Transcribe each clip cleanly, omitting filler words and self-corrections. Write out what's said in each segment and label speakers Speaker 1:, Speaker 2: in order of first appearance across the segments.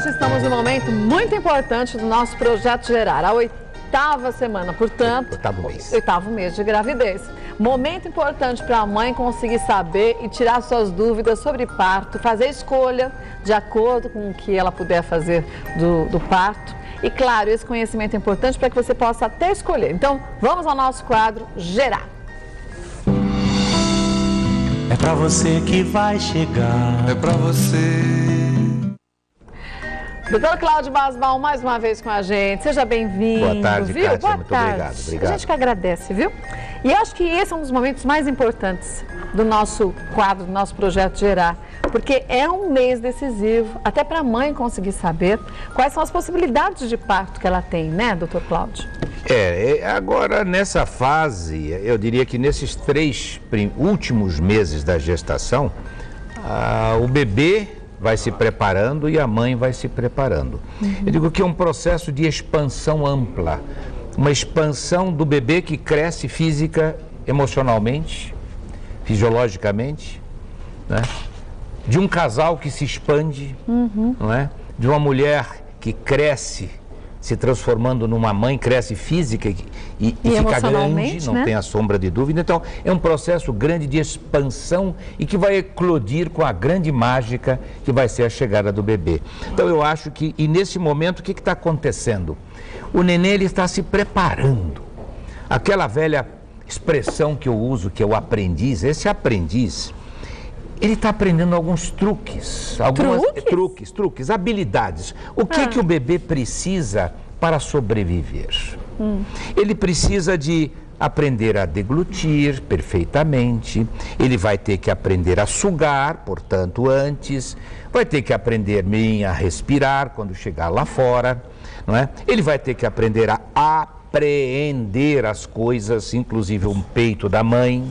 Speaker 1: hoje estamos num momento muito importante do nosso projeto Gerar, a 8ª semana, portanto, 8º mês de gravidez. Momento importante para a mãe conseguir saber e tirar suas dúvidas sobre parto, fazer escolha de acordo com o que ela puder fazer do parto. E claro, esse conhecimento é importante para que você possa até escolher. Então, vamos ao nosso quadro Gerar.
Speaker 2: É pra você que vai chegar.
Speaker 3: É pra você.
Speaker 1: Doutor Cláudio Basbal, mais uma vez com a gente. Seja bem-vindo.
Speaker 4: Boa tarde,
Speaker 1: viu?
Speaker 4: Kátia.
Speaker 1: Boa
Speaker 4: Muito
Speaker 1: tarde.
Speaker 4: obrigado.
Speaker 1: A gente que agradece, viu? E eu acho que esse é um dos momentos mais importantes do nosso quadro, do nosso projeto Gerar, porque é um mês decisivo, até para a mãe conseguir saber quais são as possibilidades de parto que ela tem, né, doutor Cláudio?
Speaker 4: Agora nessa fase, eu diria que nesses 3 últimos meses da gestação, o bebê vai se preparando e a mãe vai se preparando. Eu digo que é um processo de expansão ampla, uma expansão do bebê que cresce física, emocionalmente, fisiologicamente, né? De um casal que se expande, não é? De uma mulher que cresce, se transformando numa mãe, cresce física e fica grande, não tem a sombra de dúvida. Então, é um processo grande de expansão e que vai eclodir com a grande mágica que vai ser a chegada do bebê. Então, eu acho que, e nesse momento, o que está acontecendo? O neném, ele está se preparando. Aquela velha expressão que eu uso, que é o aprendiz, esse aprendiz, ele está aprendendo alguns truques, truques, habilidades. O que o bebê precisa para sobreviver? Ele precisa de aprender a deglutir perfeitamente, ele vai ter que aprender a sugar, portanto, antes, vai ter que aprender a respirar quando chegar lá fora, não é? Ele vai ter que aprender a apreender as coisas, inclusive um peito da mãe,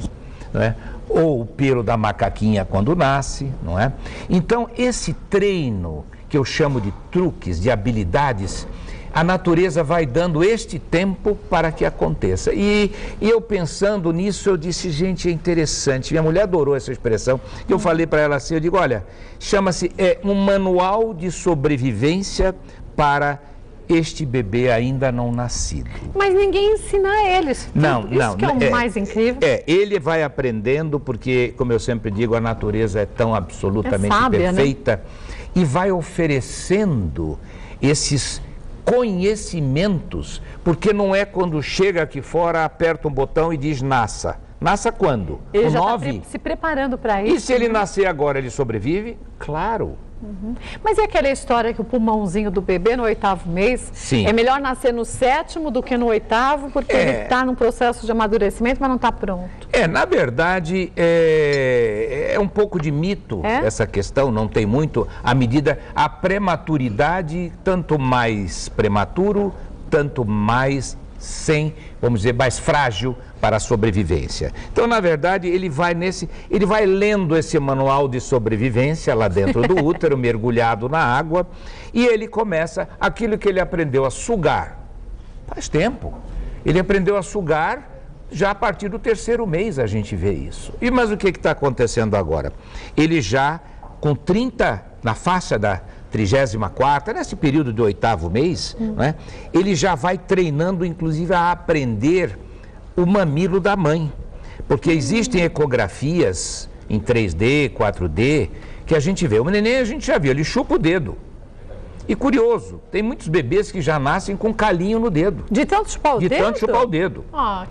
Speaker 4: não é? Ou o pelo da macaquinha quando nasce, não é? Então, esse treino, que eu chamo de truques, de habilidades, a natureza vai dando este tempo para que aconteça. E eu pensando nisso, eu disse, gente, é interessante. Minha mulher adorou essa expressão. Eu falei para ela assim, eu digo, olha, chama-se um manual de sobrevivência para este bebê ainda não nascido.
Speaker 1: Mas ninguém ensina a eles.
Speaker 4: Não.
Speaker 1: Isso que é o mais incrível.
Speaker 4: Ele vai aprendendo porque, como eu sempre digo, a natureza é tão absolutamente
Speaker 1: sábia,
Speaker 4: perfeita, né? E vai oferecendo esses conhecimentos, porque não é quando chega aqui fora, aperta um botão e diz nasça. Nasça quando?
Speaker 1: Ele já está se preparando para isso.
Speaker 4: E se ele nascer agora, ele sobrevive? Claro.
Speaker 1: Mas e aquela história que o pulmãozinho do bebê no 8º mês,
Speaker 4: sim,
Speaker 1: é melhor nascer no 7º do que no 8º, porque ele está num processo de amadurecimento, mas não está pronto? Na verdade, é um pouco de mito essa questão, não tem muito. A prematuridade, tanto mais prematuro, tanto mais vamos dizer, mais frágil para a sobrevivência. Então, na verdade, ele vai lendo esse manual de sobrevivência lá dentro do útero, mergulhado na água, e ele começa aquilo que ele aprendeu a sugar. Faz tempo. Ele aprendeu a sugar já a partir do 3º mês, a gente vê isso. Mas o que está acontecendo agora? Ele já, com 30, na faixa da 34ª, nesse período do 8º mês, né, ele já vai treinando, inclusive, a aprender o mamilo da mãe. Porque existem ecografias em 3D, 4D, que a gente vê. O neném a gente já viu, ele chupa o dedo. E curioso, tem muitos bebês que já nascem com calinho no dedo. De tanto chupar o dedo?
Speaker 4: De tanto chupar o dedo.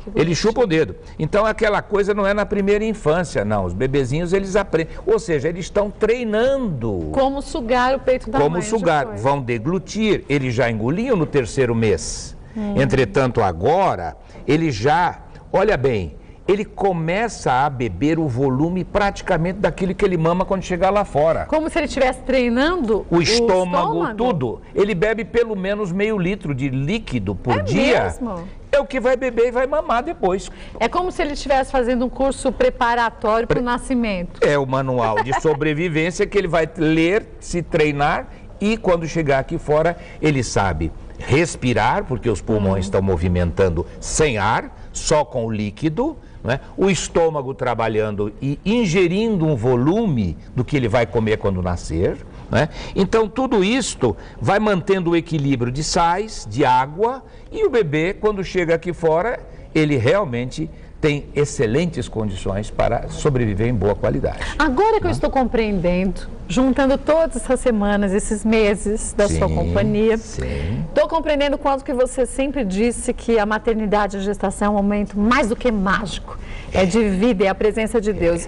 Speaker 1: Que
Speaker 4: ele chupa o dedo. Então aquela coisa não é na primeira infância, não. Os bebezinhos, eles aprendem. Ou seja, eles estão treinando.
Speaker 1: Como sugar o peito da mãe.
Speaker 4: Como sugar. Vão deglutir. Eles já engoliam no 3º mês. Entretanto, agora, ele já, olha bem, ele começa a beber o volume praticamente daquilo que ele mama quando chegar lá fora.
Speaker 1: Como se ele estivesse treinando
Speaker 4: o estômago, tudo. Ele bebe pelo menos meio litro de líquido por dia.
Speaker 1: Mesmo?
Speaker 4: É o que vai beber e vai mamar depois.
Speaker 1: É como se ele estivesse fazendo um curso preparatório para o nascimento.
Speaker 4: É o manual de sobrevivência que ele vai ler, se treinar e quando chegar aqui fora, ele sabe respirar, porque os pulmões estão movimentando sem ar, só com o líquido, né? O estômago trabalhando e ingerindo um volume do que ele vai comer quando nascer, né? Então, tudo isto vai mantendo o equilíbrio de sais, de água, e o bebê, quando chega aqui fora, ele realmente tem excelentes condições para sobreviver em boa qualidade.
Speaker 1: Agora que eu estou compreendendo, juntando todas essas semanas, esses meses da sua companhia, estou compreendendo quanto que você sempre disse que a maternidade e a gestação é um momento mais do que mágico. É de vida, é a presença de Deus.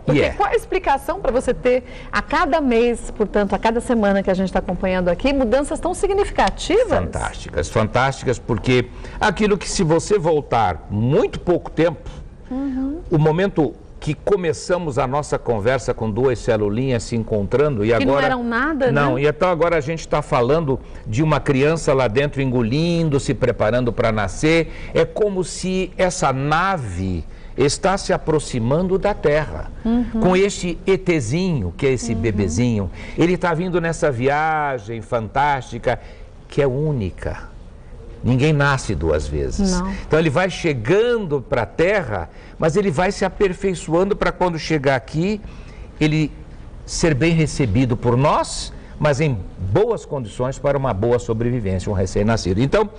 Speaker 1: Porque qual a explicação para você ter a cada mês, portanto, a cada semana que a gente está acompanhando aqui, mudanças tão significativas?
Speaker 4: Fantásticas, fantásticas, porque aquilo que se você voltar muito pouco tempo, o momento que começamos a nossa conversa com duas celulinhas se encontrando e agora...
Speaker 1: Que não eram nada,
Speaker 4: não,
Speaker 1: né?
Speaker 4: E então agora a gente está falando de uma criança lá dentro engolindo, se preparando para nascer. É como se essa nave está se aproximando da Terra, com este ETzinho, que é esse bebezinho. Ele está vindo nessa viagem fantástica, que é única. Ninguém nasce duas vezes.
Speaker 1: Não.
Speaker 4: Então ele vai chegando para a Terra, mas ele vai se aperfeiçoando para quando chegar aqui, ele ser bem recebido por nós, mas em boas condições para uma boa sobrevivência, um recém-nascido. Então,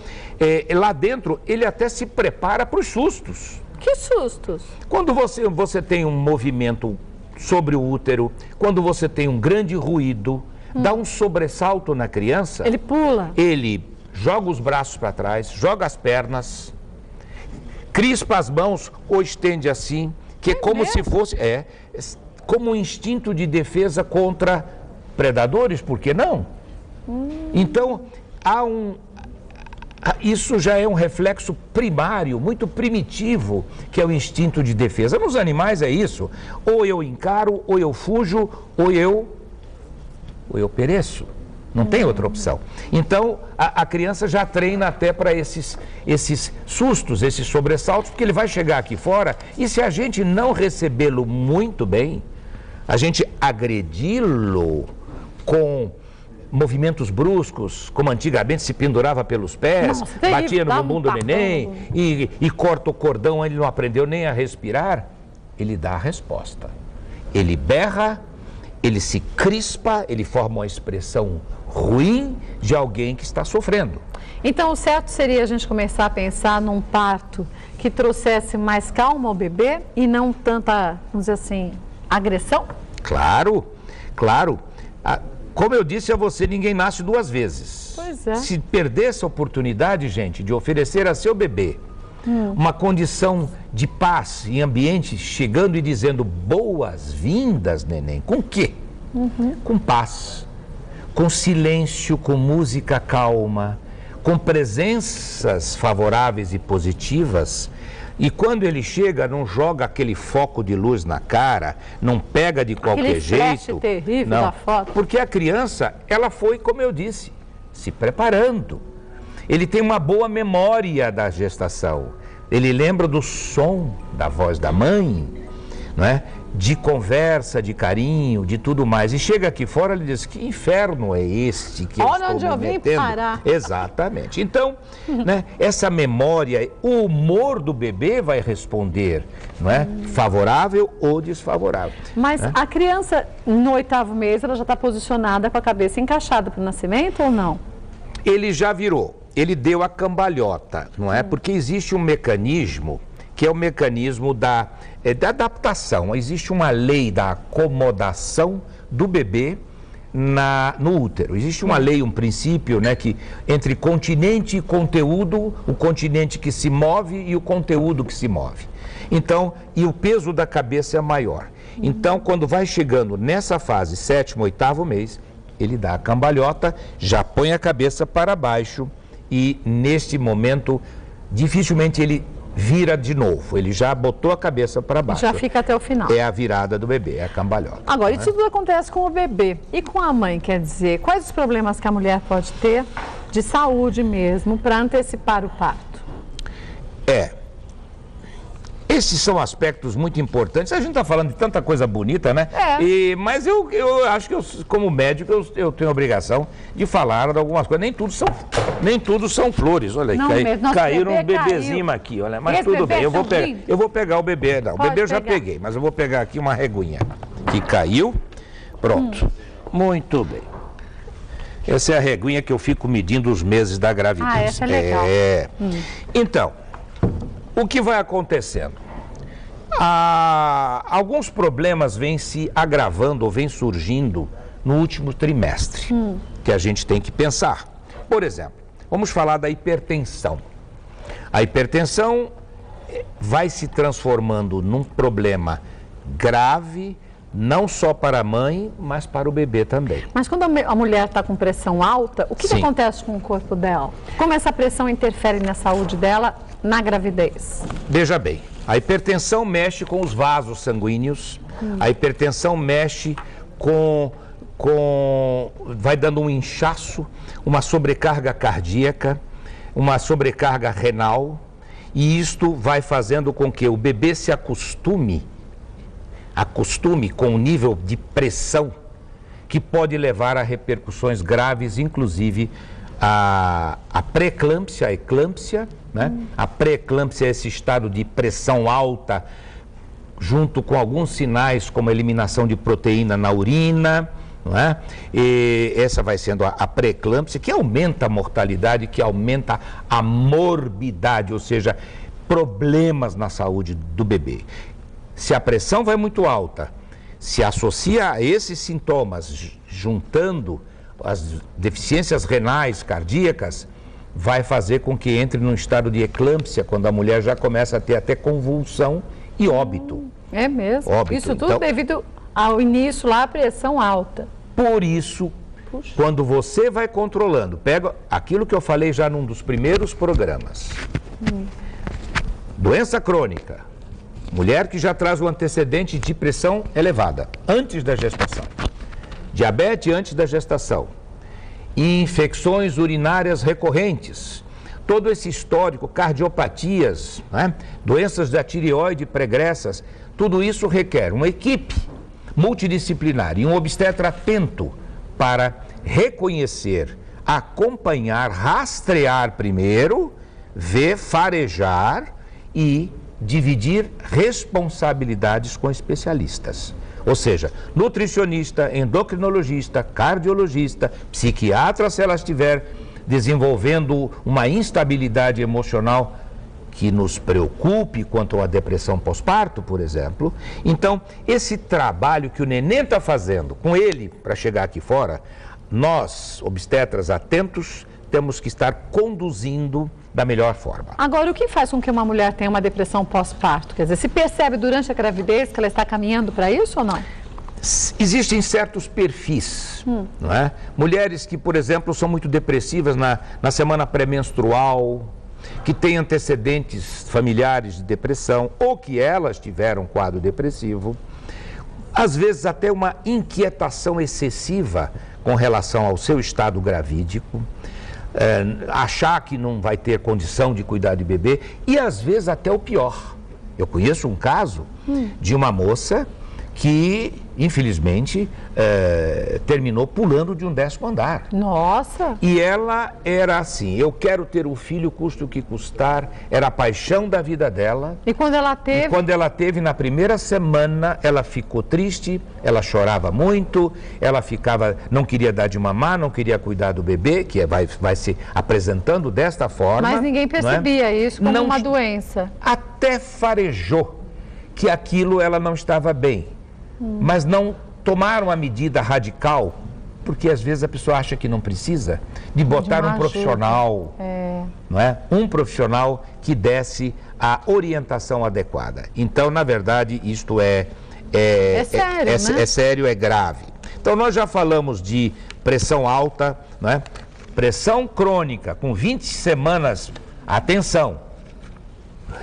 Speaker 4: lá dentro, ele até se prepara para os sustos.
Speaker 1: Que sustos?
Speaker 4: Quando você tem um movimento sobre o útero, quando você tem um grande ruído, dá um sobressalto na criança.
Speaker 1: Ele pula.
Speaker 4: Ele joga os braços para trás, joga as pernas, crispa as mãos ou estende assim, que é como se fosse, como um instinto de defesa contra predadores, por que não? Então, isso já é um reflexo primário, muito primitivo, que é o instinto de defesa. Nos animais é isso, ou eu encaro, ou eu fujo, ou eu pereço. Não tem outra opção. Então, a criança já treina até para esses sustos, esses sobressaltos, porque ele vai chegar aqui fora e se a gente não recebê-lo muito bem, a gente agredi-lo com movimentos bruscos, como antigamente se pendurava pelos pés, batia no bumbum do neném e corta o cordão, ele não aprendeu nem a respirar, ele dá a resposta. Ele berra, ele se crispa, ele forma uma expressão ruim de alguém que está sofrendo.
Speaker 1: Então, o certo seria a gente começar a pensar num parto que trouxesse mais calma ao bebê e não tanta, vamos dizer assim, agressão?
Speaker 4: Claro, claro. Como eu disse a você, ninguém nasce duas vezes.
Speaker 1: Pois é.
Speaker 4: Se perder essa oportunidade, gente, de oferecer a seu bebê uma condição de paz em ambiente, chegando e dizendo boas-vindas, neném, com quê? Com paz, com silêncio, com música calma, com presenças favoráveis e positivas. E quando ele chega, não joga aquele foco de luz na cara, não pega de qualquer jeito.
Speaker 1: Terrível
Speaker 4: não,
Speaker 1: da foto.
Speaker 4: porque a criança, ela foi, como eu disse, se preparando. Ele tem uma boa memória da gestação. Ele lembra do som da voz da mãe, não é? De conversa, de carinho, de tudo mais. E chega aqui fora, ele diz, que inferno é este que eu estou me metendo?
Speaker 1: Parar.
Speaker 4: Exatamente. Então, né, essa memória, o humor do bebê vai responder, não é? Favorável ou desfavorável.
Speaker 1: Mas
Speaker 4: né?
Speaker 1: a criança, no 8º mês, ela já está posicionada com a cabeça encaixada para o nascimento ou não?
Speaker 4: Ele já virou, ele deu a cambalhota, não é? Porque existe um mecanismo, que é o mecanismo da adaptação. Existe uma lei da acomodação do bebê no útero. Existe uma lei, um princípio, né, que entre continente e conteúdo, o continente que se move e o conteúdo que se move. Então, e o peso da cabeça é maior. Então, quando vai chegando nessa fase, 7º, 8º mês, ele dá a cambalhota, já põe a cabeça para baixo e, neste momento, dificilmente ele vira de novo. Ele já botou a cabeça para baixo.
Speaker 1: Já fica até o final.
Speaker 4: É a virada do bebê, é a cambalhota.
Speaker 1: Agora, isso tudo acontece com o bebê. E com a mãe, quer dizer, quais os problemas que a mulher pode ter de saúde mesmo para antecipar o parto?
Speaker 4: Esses são aspectos muito importantes. A gente está falando de tanta coisa bonita, né? Mas eu acho que, como médico, eu tenho a obrigação de falar de algumas coisas. Nem tudo são flores. Olha, caíram um bebezinho aqui, olha. Mas tudo bem, eu vou pegar o bebê. Não, o bebê eu já peguei, mas eu vou pegar aqui uma reguinha que caiu. Pronto. Muito bem. Essa é a reguinha que eu fico medindo os meses da gravidez.
Speaker 1: Ah, essa é legal.
Speaker 4: Então, o que vai acontecendo? Alguns problemas vêm se agravando ou vêm surgindo no último trimestre, que a gente tem que pensar. Por exemplo, vamos falar da hipertensão. A hipertensão vai se transformando num problema grave, não só para a mãe, mas para o bebê também.
Speaker 1: Mas quando a mulher está com pressão alta, o que acontece com o corpo dela? Como essa pressão interfere na saúde dela na gravidez?
Speaker 4: Veja bem, a hipertensão mexe com os vasos sanguíneos, a hipertensão mexe vai dando um inchaço, uma sobrecarga cardíaca, uma sobrecarga renal, e isto vai fazendo com que o bebê se acostume com o nível de pressão que pode levar a repercussões graves, inclusive a pré-eclâmpsia, a eclâmpsia, né? A pré-eclâmpsia é esse estado de pressão alta, junto com alguns sinais como a eliminação de proteína na urina, não é? E essa vai sendo a pré-eclâmpsia, que aumenta a mortalidade, que aumenta a morbidade, ou seja, problemas na saúde do bebê. Se a pressão vai muito alta, se associa a esses sintomas, juntando as deficiências renais, cardíacas, vai fazer com que entre num estado de eclâmpsia, quando a mulher já começa a ter até convulsão e óbito.
Speaker 1: É mesmo?
Speaker 4: Óbito.
Speaker 1: Isso tudo então, devido ao início lá, a pressão alta.
Speaker 4: Por isso, quando você vai controlando, pega aquilo que eu falei já num dos primeiros programas. Doença crônica. Mulher que já traz o antecedente de pressão elevada, antes da gestação. Diabetes antes da gestação. Infecções urinárias recorrentes. Todo esse histórico, cardiopatias, né? Doenças da tireoide pregressas, tudo isso requer uma equipe multidisciplinar e um obstetra atento para reconhecer, acompanhar, rastrear primeiro, ver, farejar e dividir responsabilidades com especialistas. Ou seja, nutricionista, endocrinologista, cardiologista, psiquiatra, se ela estiver desenvolvendo uma instabilidade emocional que nos preocupe quanto à depressão pós-parto, por exemplo. Então, esse trabalho que o neném está fazendo com ele para chegar aqui fora, nós, obstetras atentos, temos que estar conduzindo da melhor forma.
Speaker 1: Agora, o que faz com que uma mulher tenha uma depressão pós-parto? Quer dizer, se percebe durante a gravidez que ela está caminhando para isso ou não?
Speaker 4: Existem certos perfis, não é? Mulheres que, por exemplo, são muito depressivas na semana pré-menstrual, que têm antecedentes familiares de depressão, ou que elas tiveram um quadro depressivo, às vezes até uma inquietação excessiva com relação ao seu estado gravídico, achar que não vai ter condição de cuidar de bebê, e às vezes até o pior. Eu conheço um caso de uma moça que, infelizmente, terminou pulando de um 10º andar.
Speaker 1: Nossa!
Speaker 4: E ela era assim, eu quero ter um filho, custe o que custar, era a paixão da vida dela.
Speaker 1: E quando ela teve?
Speaker 4: E quando ela teve, na primeira semana, ela ficou triste, ela chorava muito, ela não queria dar de mamar, não queria cuidar do bebê, que vai se apresentando desta forma.
Speaker 1: Mas ninguém percebia isso como uma doença.
Speaker 4: Até farejou que aquilo ela não estava bem. Mas não tomaram a medida radical, porque às vezes a pessoa acha que não precisa, de botar um profissional, não é? Um profissional que desse a orientação adequada. Então, na verdade, isto é
Speaker 1: sério, né?
Speaker 4: É sério, é grave. Então, nós já falamos de pressão alta, não é? Pressão crônica, com 20 semanas, atenção,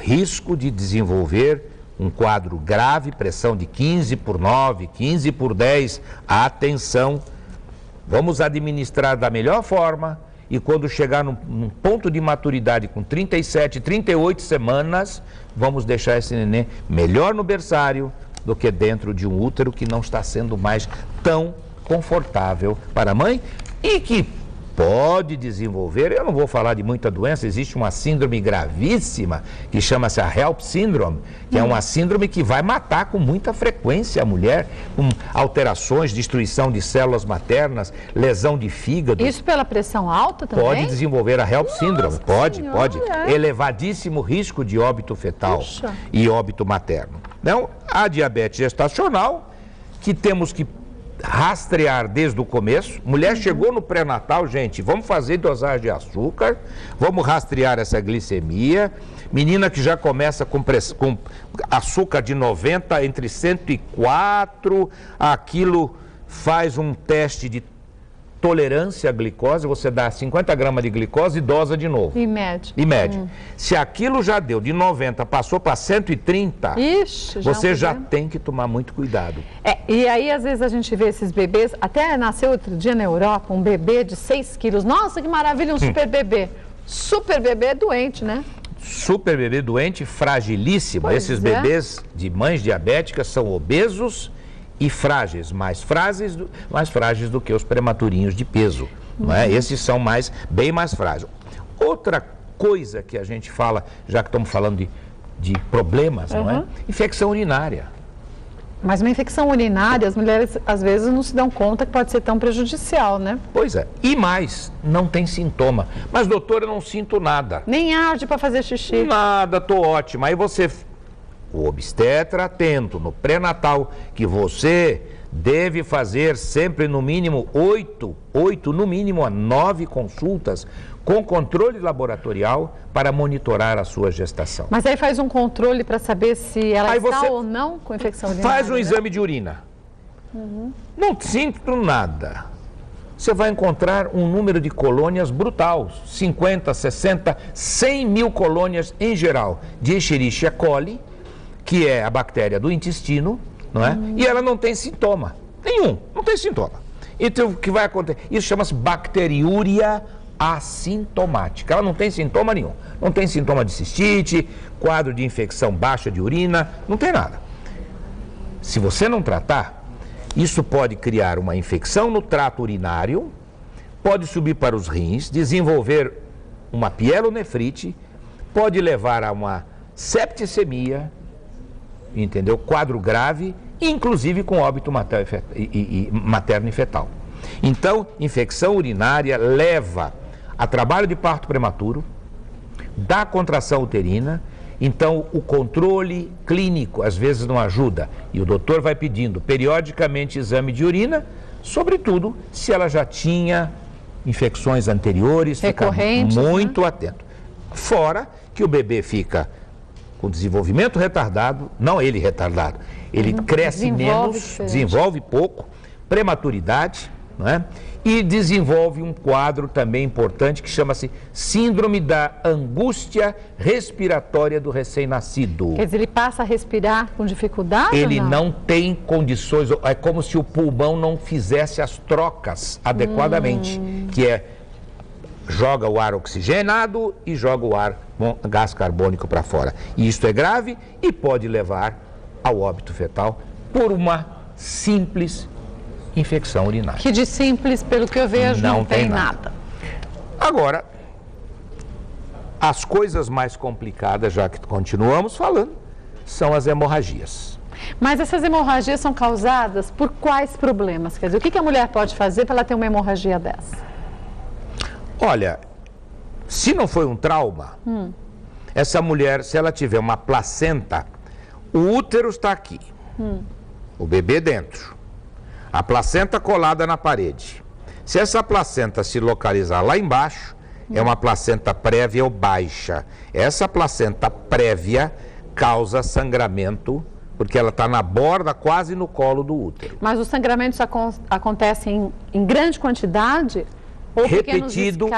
Speaker 4: risco de desenvolver um quadro grave, pressão de 15/9, 15/10, atenção, vamos administrar da melhor forma e quando chegar num ponto de maturidade com 37, 38 semanas, vamos deixar esse neném melhor no berçário do que dentro de um útero que não está sendo mais tão confortável para a mãe e que pode desenvolver, eu não vou falar de muita doença, existe uma síndrome gravíssima que chama-se a HELP Syndrome, que é uma síndrome que vai matar com muita frequência a mulher, com alterações, destruição de células maternas, lesão de fígado.
Speaker 1: Isso pela pressão alta também?
Speaker 4: Pode desenvolver a HELP Syndrome, pode. Elevadíssimo risco de óbito fetal e óbito materno. Então, a diabetes gestacional, que temos que rastrear desde o começo. Mulher chegou no pré-natal, gente, vamos fazer dosagem de açúcar, vamos rastrear essa glicemia. Menina que já começa com açúcar de 90, entre 104, aquilo faz um teste de tolerância à glicose, você dá 50 gramas de glicose e dosa de novo.
Speaker 1: E mede.
Speaker 4: Se aquilo já deu de 90, passou para 130, você já tem que tomar muito cuidado.
Speaker 1: E aí, às vezes, a gente vê esses bebês, até nasceu outro dia na Europa, um bebê de 6 quilos. Nossa, que maravilha, um super bebê. Super bebê doente, né?
Speaker 4: Super bebê doente, fragilíssimo. Esses bebês de mães diabéticas são obesos e frágeis, mais frágeis do que os prematurinhos de peso, não é? Esses são bem mais frágeis. Outra coisa que a gente fala, já que estamos falando de problemas, não é? Infecção urinária.
Speaker 1: Mas uma infecção urinária, as mulheres às vezes não se dão conta que pode ser tão prejudicial, né?
Speaker 4: Pois é. E mais, não tem sintoma. Mas, doutora, eu não sinto nada.
Speaker 1: Nem arde para fazer xixi.
Speaker 4: Nada, tô ótima. Aí o obstetra atento no pré-natal, que você deve fazer sempre no mínimo 8 no mínimo a 9 consultas com controle laboratorial para monitorar a sua gestação.
Speaker 1: Mas aí faz um controle para saber se ela está ou não com infecção urinária?
Speaker 4: Faz um exame de urina. Não sinto nada. Você vai encontrar um número de colônias brutal, 50, 60, 100 mil colônias em geral, de Escherichia coli, que é a bactéria do intestino, não é? E ela não tem sintoma nenhum, não tem sintoma. Então, o que vai acontecer? Isso chama-se bacteriúria assintomática. Ela não tem sintoma nenhum. Não tem sintoma de cistite, quadro de infecção baixa de urina, não tem nada. Se você não tratar, isso pode criar uma infecção no trato urinário, pode subir para os rins, desenvolver uma pielonefrite, pode levar a uma septicemia, entendeu? Quadro grave, inclusive com óbito materno e fetal. Então, infecção urinária leva a trabalho de parto prematuro, dá contração uterina. Então, o controle clínico às vezes não ajuda e o doutor vai pedindo periodicamente exame de urina, sobretudo se ela já tinha infecções anteriores, fica muito atento. Fora que o bebê fica com desenvolvimento retardado, não ele retardado, ele cresce menos, desenvolve pouco, prematuridade, não é? E desenvolve um quadro também importante que chama-se síndrome da angústia respiratória do recém-nascido.
Speaker 1: Quer dizer, ele passa a respirar com dificuldade?
Speaker 4: Ele não tem condições, é como se o pulmão não fizesse as trocas adequadamente, que é joga o ar oxigenado e joga o ar gás carbônico para fora. E isso é grave e pode levar ao óbito fetal por uma simples infecção urinária.
Speaker 1: Que de simples, pelo que eu vejo, não tem nada.
Speaker 4: Agora, as coisas mais complicadas, já que continuamos falando, são as hemorragias.
Speaker 1: Mas essas hemorragias são causadas por quais problemas? Quer dizer, o que a mulher pode fazer para ela ter uma hemorragia dessa?
Speaker 4: Olha, se não foi um trauma, essa mulher, se ela tiver uma placenta, o útero está aqui, o bebê dentro, a placenta colada na parede. Se essa placenta se localizar lá embaixo, é uma placenta prévia ou baixa. Essa placenta prévia causa sangramento, porque ela está na borda, quase no colo do útero.
Speaker 1: Mas os sangramentos acontecem em grande quantidade? Ou
Speaker 4: repetido,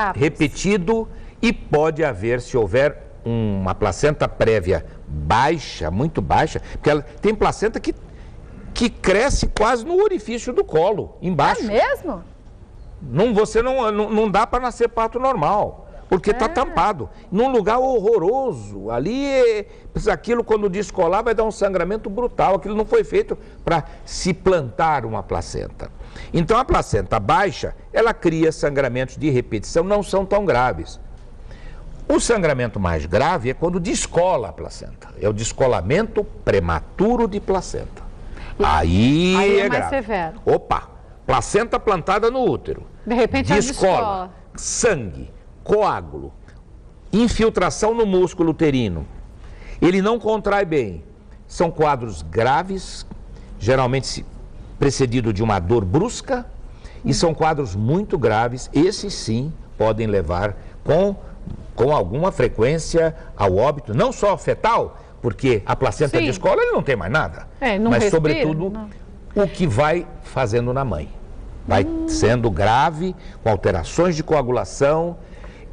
Speaker 4: e pode haver, se houver uma placenta prévia baixa, muito baixa, porque ela tem placenta que cresce quase no orifício do colo, embaixo.
Speaker 1: É mesmo?
Speaker 4: Não dá para nascer parto normal. porque está tampado. Num lugar horroroso. Ali, aquilo quando descolar vai dar um sangramento brutal. Aquilo não foi feito para se plantar uma placenta. Então a placenta baixa, ela cria sangramentos de repetição, não são tão graves. O sangramento mais grave é quando descola a placenta. É o descolamento prematuro de placenta. Aí é mais grave. Severo. Opa, placenta plantada no útero.
Speaker 1: De repente
Speaker 4: descola. Sangue, coágulo, infiltração no músculo uterino. Ele não contrai bem. São quadros graves, geralmente precedido de uma dor brusca, e são quadros muito graves. Esses sim podem levar com alguma frequência ao óbito, não só fetal, porque a placenta descola, ele não tem mais nada, mas sobretudo o que vai fazendo na mãe. Vai sendo grave, com alterações de coagulação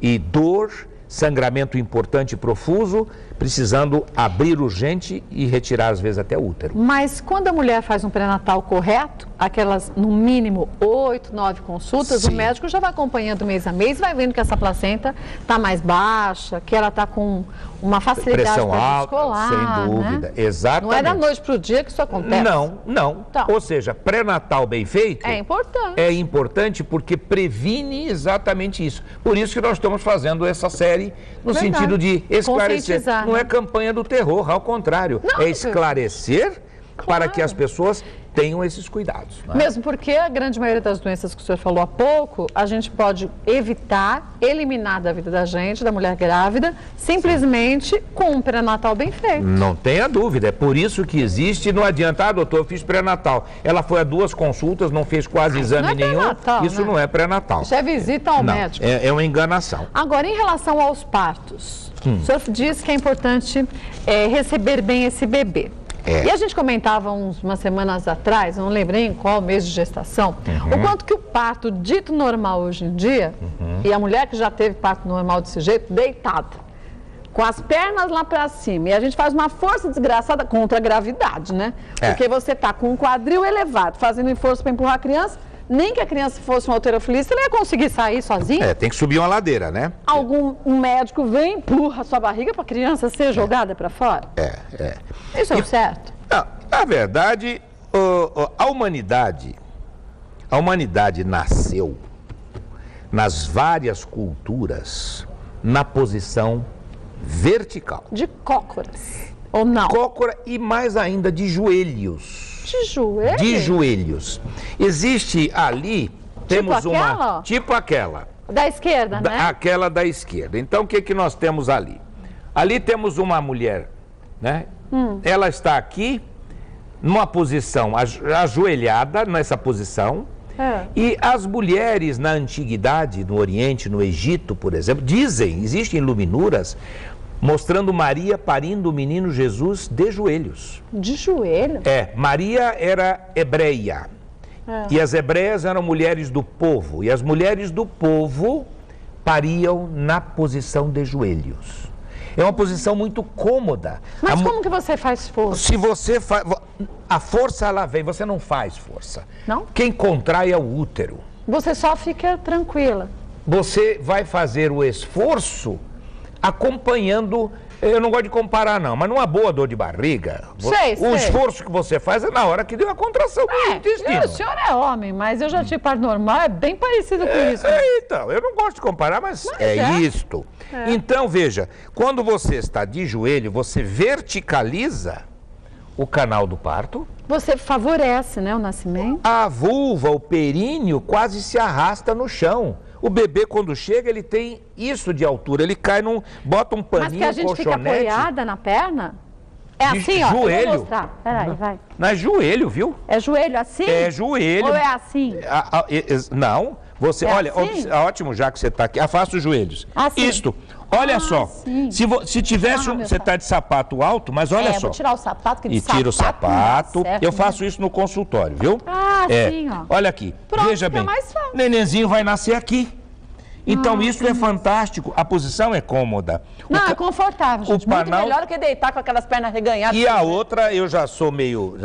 Speaker 4: e dor, sangramento importante e profuso, precisando abrir urgente e retirar, às vezes, até o útero.
Speaker 1: Mas quando a mulher faz um pré-natal correto, aquelas, no mínimo, 8, 9 consultas, o médico já vai acompanhando mês a mês, vai vendo que essa placenta está mais baixa, que ela está com uma facilidade
Speaker 4: pressão alta,
Speaker 1: descolar,
Speaker 4: sem dúvida,
Speaker 1: né?
Speaker 4: Exatamente.
Speaker 1: Não é da noite para o dia que isso acontece.
Speaker 4: Não. Então. Ou seja, pré-natal bem feito
Speaker 1: é importante.
Speaker 4: É importante porque previne exatamente isso. Por isso que nós estamos fazendo essa série no sentido de esclarecer. Não é campanha do terror, ao contrário. É esclarecer para que as pessoas tenham esses cuidados. Né?
Speaker 1: Mesmo porque a grande maioria das doenças que o senhor falou há pouco, a gente pode evitar, eliminar da vida da gente, da mulher grávida, simplesmente com um pré-natal bem feito.
Speaker 4: Não tenha dúvida, é por isso que existe, não adianta, doutor, eu fiz pré-natal. Ela foi a 2 consultas, não fez quase exame nenhum, isso não é pré-natal.
Speaker 1: Isso é visita ao médico.
Speaker 4: É uma enganação.
Speaker 1: Agora, em relação aos partos, o senhor disse que é importante receber bem esse bebê. E a gente comentava umas semanas atrás, não lembrei em qual mês de gestação, o quanto que o parto dito normal hoje em dia, e a mulher que já teve parto normal desse jeito, deitada, com as pernas lá pra cima, e a gente faz uma força desgraçada contra a gravidade, né? Porque você tá com o quadril elevado, fazendo esforço para empurrar a criança, nem que a criança fosse uma halterofilista, ela ia conseguir sair sozinha.
Speaker 4: Tem que subir uma ladeira, né?
Speaker 1: Um médico vem, empurra a sua barriga para a criança ser jogada para fora? Isso é o certo?
Speaker 4: Na verdade, a humanidade nasceu nas várias culturas na posição vertical.
Speaker 1: De cócoras, ou não?
Speaker 4: Cócora e mais ainda de joelhos.
Speaker 1: De joelhos?
Speaker 4: De joelhos. Existe ali, temos uma... Tipo aquela.
Speaker 1: Da esquerda, né?
Speaker 4: Aquela da esquerda. Então, o que nós temos ali? Ali temos uma mulher, né? Ela está aqui, numa posição ajoelhada, nessa posição. E as mulheres na antiguidade, no Oriente, no Egito, por exemplo, existem iluminuras mostrando Maria parindo o menino Jesus de joelhos.
Speaker 1: De joelho?
Speaker 4: Maria era hebreia. E as hebreias eram mulheres do povo. E as mulheres do povo pariam na posição de joelhos. É uma posição muito cômoda.
Speaker 1: Mas como que você faz força?
Speaker 4: Se você faz... A força, ela vem, você não faz força.
Speaker 1: Não?
Speaker 4: Quem contrai é o útero.
Speaker 1: Você só fica tranquila.
Speaker 4: Você vai fazer o esforço acompanhando, eu não gosto de comparar não, mas numa boa dor de barriga, o esforço que você faz é na hora que deu a contração do intestino.
Speaker 1: O senhor é homem, mas eu já tive parto normal, é bem parecido com isso.
Speaker 4: Então, eu não gosto de comparar, mas isto. Então, veja, quando você está de joelho, você verticaliza o canal do parto.
Speaker 1: Você favorece, né, o nascimento.
Speaker 4: A vulva, o períneo, quase se arrasta no chão. O bebê, quando chega, ele tem isso de altura. Ele cai bota um paninho,
Speaker 1: mas que a gente fica apoiada na perna? É assim, ó.
Speaker 4: Joelho.
Speaker 1: Eu vou mostrar. Peraí, vai.
Speaker 4: Não é joelho, viu?
Speaker 1: É joelho assim?
Speaker 4: É joelho.
Speaker 1: Ou é assim?
Speaker 4: Não. Você, olha, assim? Ótimo já que você está aqui. Afasta os joelhos.
Speaker 1: Assim.
Speaker 4: Isto. Olha só. Se tivesse você está de sapato alto, mas olha só.
Speaker 1: Vou tirar o sapato, que de
Speaker 4: tira o sapato. Eu faço isso no consultório, viu?
Speaker 1: Assim, ó.
Speaker 4: Olha aqui.
Speaker 1: Pronto,
Speaker 4: veja bem. Nenenzinho vai nascer aqui. Então isso é fantástico. A posição é cômoda.
Speaker 1: É confortável, gente. Muito melhor do que deitar com aquelas pernas reganhadas.
Speaker 4: E a outra, eu já sou meio...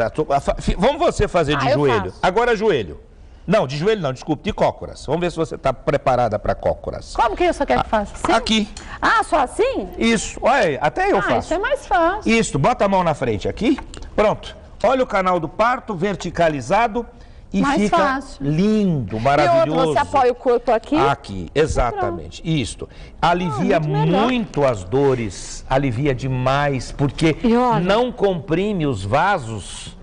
Speaker 4: Vamos você fazer de joelho. Agora joelho.
Speaker 3: Não, de joelho não, desculpe, de cócoras. Vamos ver se você está preparada para cócoras.
Speaker 5: Como que você quer que faça? Assim?
Speaker 3: Aqui.
Speaker 5: Ah, só assim?
Speaker 3: Isso, olha aí, até eu faço.
Speaker 5: Isso é mais fácil.
Speaker 3: Isso, bota a mão na frente aqui, pronto. Olha o canal do parto, verticalizado e
Speaker 5: mais
Speaker 3: fica
Speaker 5: fácil.
Speaker 3: Lindo, maravilhoso.
Speaker 5: E outro, você apoia o corpo aqui?
Speaker 3: Aqui, exatamente, isto. Alivia muito as dores, alivia demais, porque não comprime os vasos.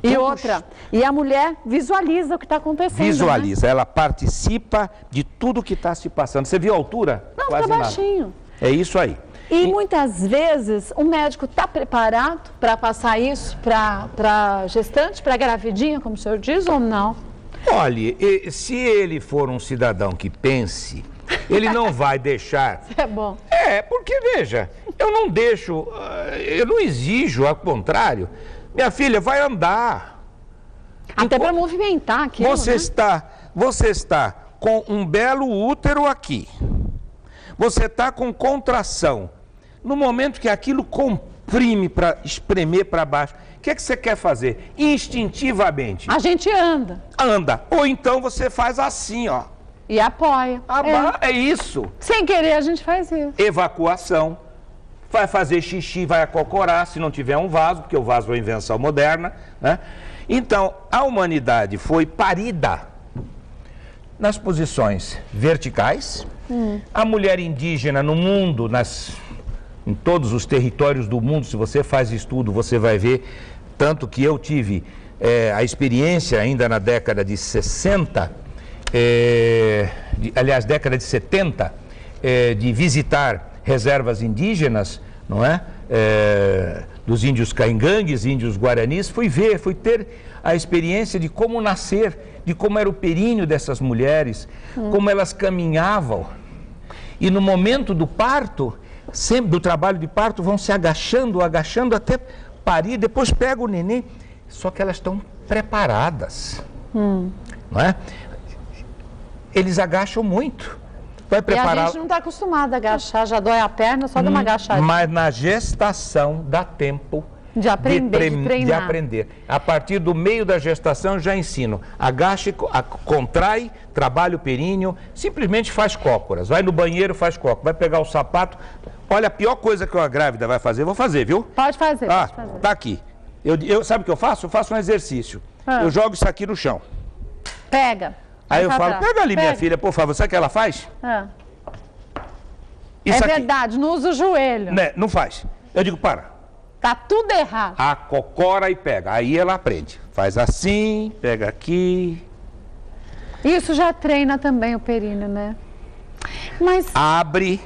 Speaker 5: E outra, e a mulher visualiza o que está acontecendo.
Speaker 3: Visualiza, né? Ela participa de tudo que está se passando. Você viu a altura?
Speaker 5: Não,
Speaker 3: quase
Speaker 5: tá
Speaker 3: nada.
Speaker 5: baixinho.
Speaker 3: É isso aí.
Speaker 5: E muitas vezes o médico está preparado para passar isso para gestante, para gravidinha, como o senhor diz, ou não?
Speaker 4: Olha, se ele for um cidadão que pense, ele não vai deixar...
Speaker 5: É bom.
Speaker 4: Porque veja, eu não deixo, eu não exijo, ao contrário. Minha filha, vai andar.
Speaker 5: Até para movimentar aqui.
Speaker 4: Você está com um belo útero aqui. Você está com contração. No momento que aquilo comprime para espremer para baixo, o que é que você quer fazer? Instintivamente.
Speaker 5: A gente anda.
Speaker 4: Anda. Ou então você faz assim, ó.
Speaker 5: E apoia.
Speaker 4: É isso.
Speaker 5: Sem querer a gente faz isso.
Speaker 4: Evacuação. Vai fazer xixi, vai acocorar, se não tiver um vaso, porque o vaso é uma invenção moderna, né? Então, a humanidade foi parida nas posições verticais. A mulher indígena no mundo, em todos os territórios do mundo, se você faz estudo, você vai ver, tanto que eu tive a experiência ainda na década de 60, aliás, década de 70, de visitar reservas indígenas, não é? Dos índios caingangues, índios guaranis, fui ter a experiência de como nascer, de como era o períneo dessas mulheres, como elas caminhavam. E no momento do parto, sempre do trabalho de parto, vão se agachando até parir, depois pega o neném, só que elas estão preparadas, não é? Eles agacham muito. Vai preparar...
Speaker 5: E a gente não está acostumado a agachar, já dói a perna, só dá uma agachadinha.
Speaker 4: Mas na gestação dá tempo
Speaker 5: de aprender, de treinar.
Speaker 4: De aprender. A partir do meio da gestação já ensino. Agache, contrai, trabalha o períneo, simplesmente faz cócoras. Vai no banheiro, faz cócoras. Vai pegar o sapato. Olha, a pior coisa que uma grávida vai fazer, eu vou fazer, viu?
Speaker 5: Pode fazer, pode fazer.
Speaker 4: Tá aqui. Sabe o que eu faço? Eu faço um exercício. Eu jogo isso aqui no chão.
Speaker 5: Pega.
Speaker 4: Aí eu falo, pega ali, minha filha, por favor. Sabe o que ela faz?
Speaker 5: Isso é verdade, não usa o joelho.
Speaker 4: Né? Não faz. Eu digo, para.
Speaker 5: Tá tudo errado.
Speaker 4: Acocora e pega. Aí ela aprende. Faz assim, pega aqui.
Speaker 5: Isso já treina também o períneo, né? Mas...
Speaker 4: Abre,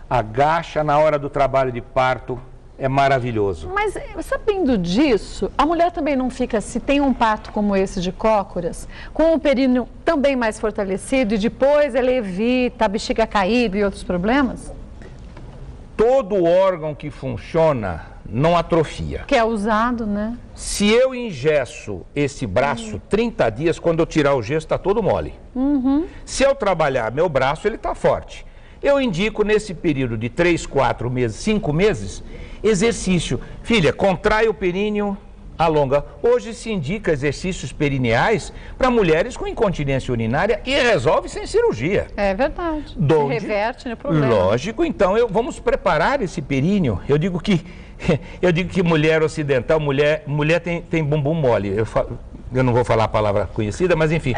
Speaker 4: agacha na hora do trabalho de parto. É maravilhoso.
Speaker 5: Mas, sabendo disso, a mulher também não fica, se tem um parto como esse de cócoras, com o períneo também mais fortalecido e depois ela evita a bexiga caída e outros problemas?
Speaker 4: Todo órgão que funciona não atrofia.
Speaker 5: Que é usado, né?
Speaker 4: Se eu engesso esse braço 30 dias, quando eu tirar o gesso, está todo mole. Se eu trabalhar meu braço, ele está forte. Eu indico nesse período de 3, 4 meses, 5 meses, exercício. Filha, contrai o períneo, alonga. Hoje se indica exercícios perineais para mulheres com incontinência urinária e resolve sem cirurgia.
Speaker 5: É verdade. Reverte o problema.
Speaker 4: Lógico, então vamos preparar esse períneo. Eu digo que mulher ocidental, mulher tem bumbum mole. Eu não vou falar a palavra conhecida, mas enfim,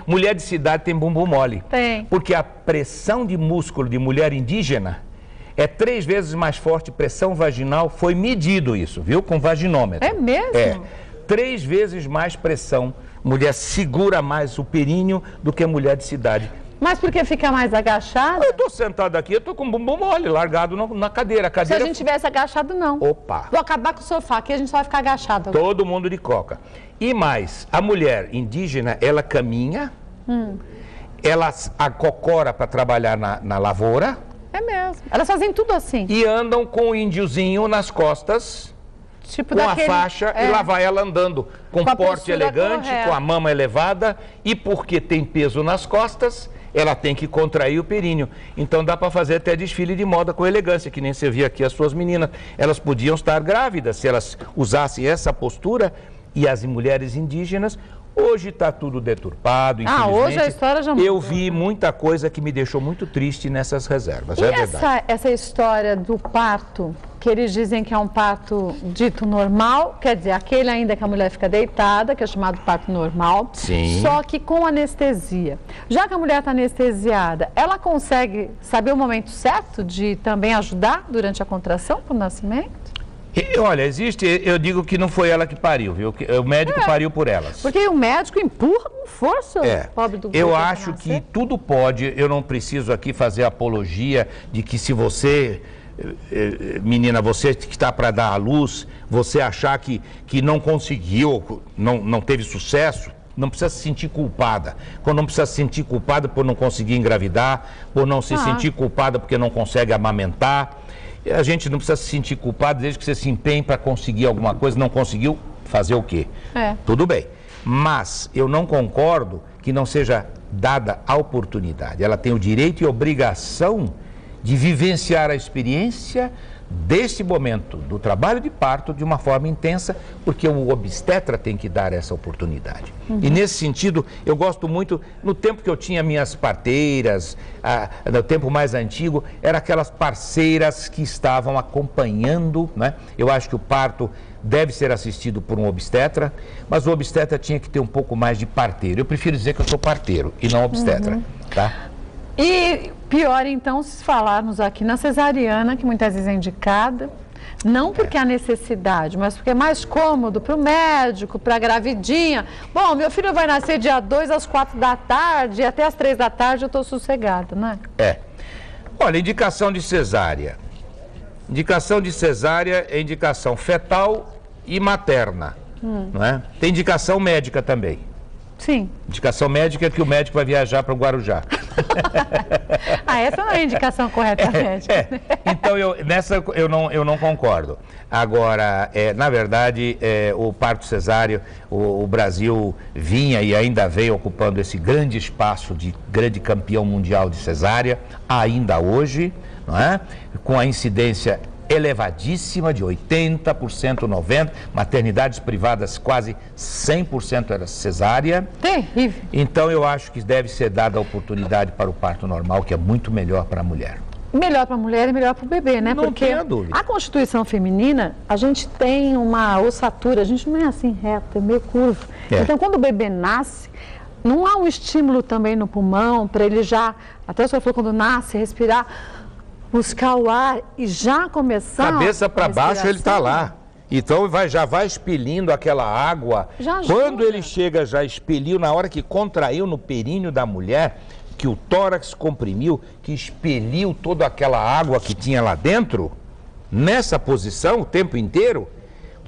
Speaker 4: mulher de cidade tem bumbum mole.
Speaker 5: Tem.
Speaker 4: Porque a pressão de músculo de mulher indígena é 3 vezes mais forte, pressão vaginal, foi medido isso, viu? Com vaginômetro.
Speaker 5: É mesmo?
Speaker 4: 3 vezes mais pressão. Mulher segura mais o períneo do que a mulher de cidade.
Speaker 5: Mas porque fica mais agachada?
Speaker 4: Eu estou sentado aqui, eu estou com o bumbum mole, largado na cadeira.
Speaker 5: Se a gente tivesse agachado, não.
Speaker 4: Opa!
Speaker 5: Vou acabar com o sofá, aqui a gente só vai ficar agachado.
Speaker 4: Todo mundo de coca. E mais, a mulher indígena, ela caminha, ela acocora para trabalhar na lavoura.
Speaker 5: É mesmo. Elas fazem tudo assim.
Speaker 4: E andam com o índiozinho nas costas,
Speaker 5: tipo
Speaker 4: com a faixa, e lá vai ela andando, com porte elegante, com a mama elevada, e porque tem peso nas costas, ela tem que contrair o períneo. Então dá para fazer até desfile de moda com elegância, que nem você via aqui as suas meninas. Elas podiam estar grávidas se elas usassem essa postura, e as mulheres indígenas
Speaker 3: Hoje está tudo deturpado, infelizmente.
Speaker 5: Hoje a história já mudou.
Speaker 3: Eu vi muita coisa que me deixou muito triste nessas reservas, é verdade.
Speaker 5: Essa história do parto, que eles dizem que é um parto dito normal, quer dizer, aquele ainda que a mulher fica deitada, que é chamado parto normal,
Speaker 3: sim,
Speaker 5: só que com anestesia. Já que a mulher está anestesiada, ela consegue saber o momento certo de também ajudar durante a contração para o nascimento?
Speaker 3: Olha, eu digo que não foi ela que pariu, viu? O médico pariu por elas.
Speaker 5: Porque o médico empurra com força o pobre do
Speaker 3: Eu acho que tudo pode, eu não preciso aqui fazer apologia de que se você, menina, você que está para dar à luz, você achar que não conseguiu, não teve sucesso, não precisa se sentir culpada. Não precisa se sentir culpada por não conseguir engravidar, por não se sentir culpada porque não consegue amamentar. A gente não precisa se sentir culpado desde que você se empenhe para conseguir alguma coisa, não conseguiu, fazer o quê? Tudo bem. Mas eu não concordo que não seja dada a oportunidade. Ela tem o direito e obrigação de vivenciar a experiência desse momento do trabalho de parto de uma forma intensa, porque o obstetra tem que dar essa oportunidade. E nesse sentido, eu gosto muito, no tempo que eu tinha minhas parteiras, no tempo mais antigo, eram aquelas parceiras que estavam acompanhando, né? Eu acho que o parto deve ser assistido por um obstetra, mas o obstetra tinha que ter um pouco mais de parteiro. Eu prefiro dizer que eu sou parteiro e não obstetra, tá?
Speaker 5: E pior, então, se falarmos aqui na cesariana, que muitas vezes é indicada, não porque há necessidade, mas porque é mais cômodo para o médico, para a gravidinha. Bom, meu filho vai nascer dia 2 às 4 da tarde, e até às 3 da tarde eu estou sossegada, né?
Speaker 3: Olha, indicação de cesárea. Indicação de cesárea é indicação fetal e materna, não é? Tem indicação médica também.
Speaker 5: Sim.
Speaker 3: Indicação médica é que o médico vai viajar para o Guarujá.
Speaker 5: Essa não é a indicação correta médica.
Speaker 3: Então, eu não concordo. Agora, na verdade, o parto cesáreo, o Brasil vinha e ainda vem ocupando esse grande espaço de grande campeão mundial de cesárea, ainda hoje, não é? Com a incidência elevadíssima de 80%, 90%, maternidades privadas quase 100% era cesárea.
Speaker 5: Terrível.
Speaker 3: Então eu acho que deve ser dada a oportunidade para o parto normal, que é muito melhor para a mulher.
Speaker 5: Melhor para a mulher e melhor para o bebê, né?
Speaker 3: Não tenha dúvida.
Speaker 5: A Constituição Feminina, a gente tem uma ossatura, a gente não é assim reto, é meio curvo. Então quando o bebê nasce, não há um estímulo também no pulmão para ele já, até o senhor falou, quando nasce, respirar, buscar o ar e já começar.
Speaker 3: Cabeça para baixo ele está lá. Então já vai expelindo aquela água. Quando ele chega, já expeliu, na hora que contraiu no períneo da mulher, que o tórax comprimiu, que expeliu toda aquela água que tinha lá dentro, nessa posição o tempo inteiro,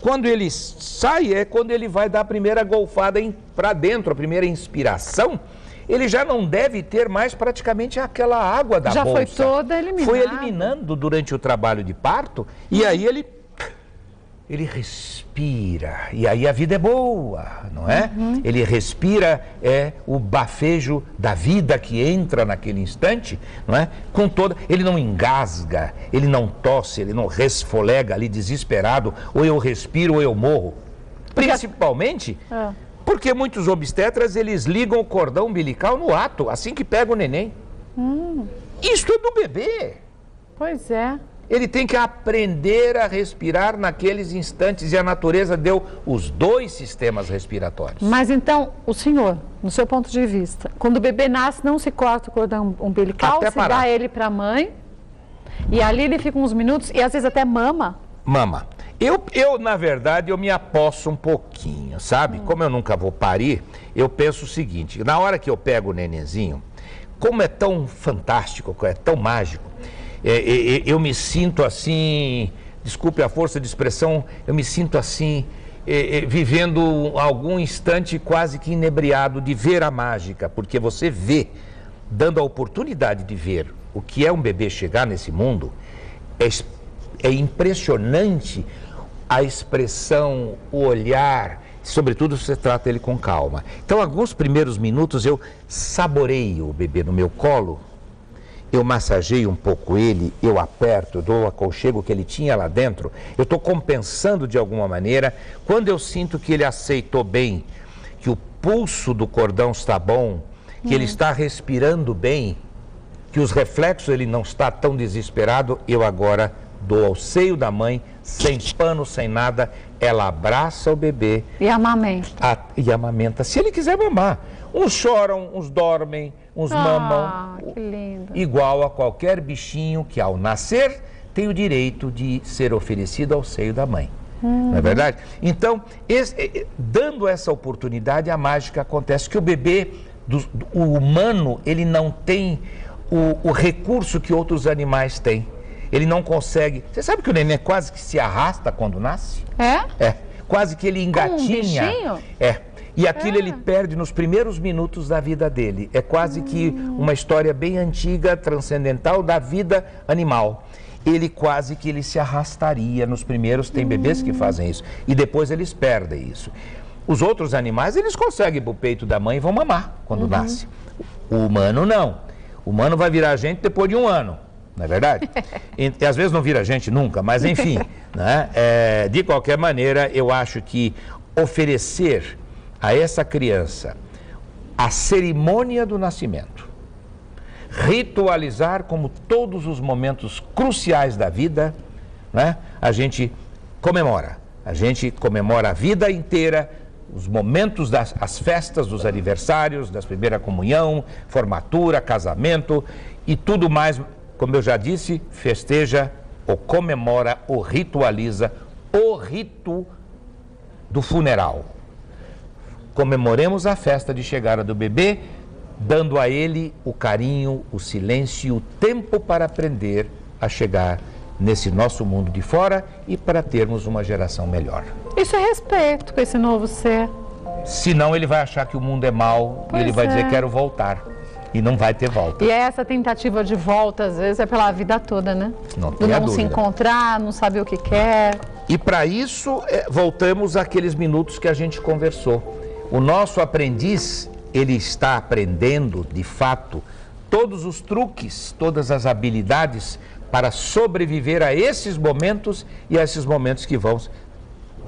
Speaker 3: quando ele sai é quando ele vai dar a primeira golfada para dentro, a primeira inspiração. Ele já não deve ter mais praticamente aquela água da bolsa.
Speaker 5: Já foi toda eliminada.
Speaker 3: Foi eliminando durante o trabalho de parto e aí ele respira. E aí a vida é boa, não é? Ele respira, o bafejo da vida que entra naquele instante, não é? Com toda, ele não engasga, ele não tosse, ele não resfolega ali desesperado, ou eu respiro ou eu morro. Principalmente... Porque muitos obstetras, eles ligam o cordão umbilical no ato, assim que pega o neném. Isso é do bebê.
Speaker 5: Pois é.
Speaker 3: Ele tem que aprender a respirar naqueles instantes e a natureza deu os dois sistemas respiratórios.
Speaker 5: Mas então, o senhor, no seu ponto de vista, quando o bebê nasce, não se corta o cordão umbilical,
Speaker 3: até
Speaker 5: se
Speaker 3: parar.
Speaker 5: dá ele para a mãe, e ali ele fica uns minutos e às vezes até mama.
Speaker 3: Mama. Eu, na verdade, eu me aposto um pouquinho, sabe? Como eu nunca vou parir, eu penso o seguinte, na hora que eu pego o nenenzinho, como é tão fantástico, é tão mágico, eu me sinto assim, desculpe a força de expressão, eu me sinto assim, vivendo algum instante quase que inebriado de ver a mágica, porque você vê, dando a oportunidade de ver o que é um bebê chegar nesse mundo, é impressionante a expressão, o olhar, sobretudo se você trata ele com calma. Então, alguns primeiros minutos eu saboreio o bebê no meu colo, eu massageio um pouco ele, eu aperto, dou o aconchego que ele tinha lá dentro, eu estou compensando de alguma maneira. Quando eu sinto que ele aceitou bem, que o pulso do cordão está bom, que ele está respirando bem, que os reflexos ele não está tão desesperado, eu agora dou ao seio da mãe, sem pano, sem nada, ela abraça o bebê.
Speaker 5: E amamenta.
Speaker 3: E amamenta, se ele quiser mamar. Uns choram, uns dormem, uns mamam.
Speaker 5: Que lindo.
Speaker 3: Igual a qualquer bichinho que ao nascer tem o direito de ser oferecido ao seio da mãe. Não é verdade? Então, dando essa oportunidade, a mágica acontece, que o bebê, o humano, ele não tem o recurso que outros animais têm. Ele não consegue... Você sabe que o neném quase que se arrasta quando nasce? É, quase que ele engatinha.
Speaker 5: Como um bichinho?
Speaker 3: E aquilo ele perde nos primeiros minutos da vida dele. É quase que uma história bem antiga, transcendental da vida animal. Ele quase que ele se arrastaria nos primeiros, tem bebês que fazem isso, e depois eles perdem isso. Os outros animais, eles conseguem ir para o peito da mãe e vão mamar quando nasce. O humano não. O humano vai virar gente depois de 1 ano, não é verdade? E às vezes não vira gente nunca, mas enfim, né? De qualquer maneira, eu acho que oferecer a essa criança a cerimônia do nascimento, ritualizar como todos os momentos cruciais da vida, né? A gente comemora a vida inteira, os momentos as festas dos aniversários, da primeira comunhão, formatura, casamento e tudo mais, como eu já disse, festeja ou comemora ou ritualiza o rito do funeral. Comemoremos a festa de chegada do bebê, dando a ele o carinho, o silêncio e o tempo para aprender a chegar nesse nosso mundo de fora e para termos uma geração melhor.
Speaker 5: Isso é respeito com esse novo ser.
Speaker 3: Senão ele vai achar que o mundo é mau e ele vai dizer quero voltar. E não vai ter volta.
Speaker 5: E essa tentativa de volta, às vezes, é pela vida toda, né?
Speaker 3: Não tem dúvida.
Speaker 5: Se encontrar, não saber o que quer.
Speaker 3: E para isso, voltamos àqueles minutos que a gente conversou. O nosso aprendiz, ele está aprendendo, de fato, todos os truques, todas as habilidades para sobreviver a esses momentos e a esses momentos que vão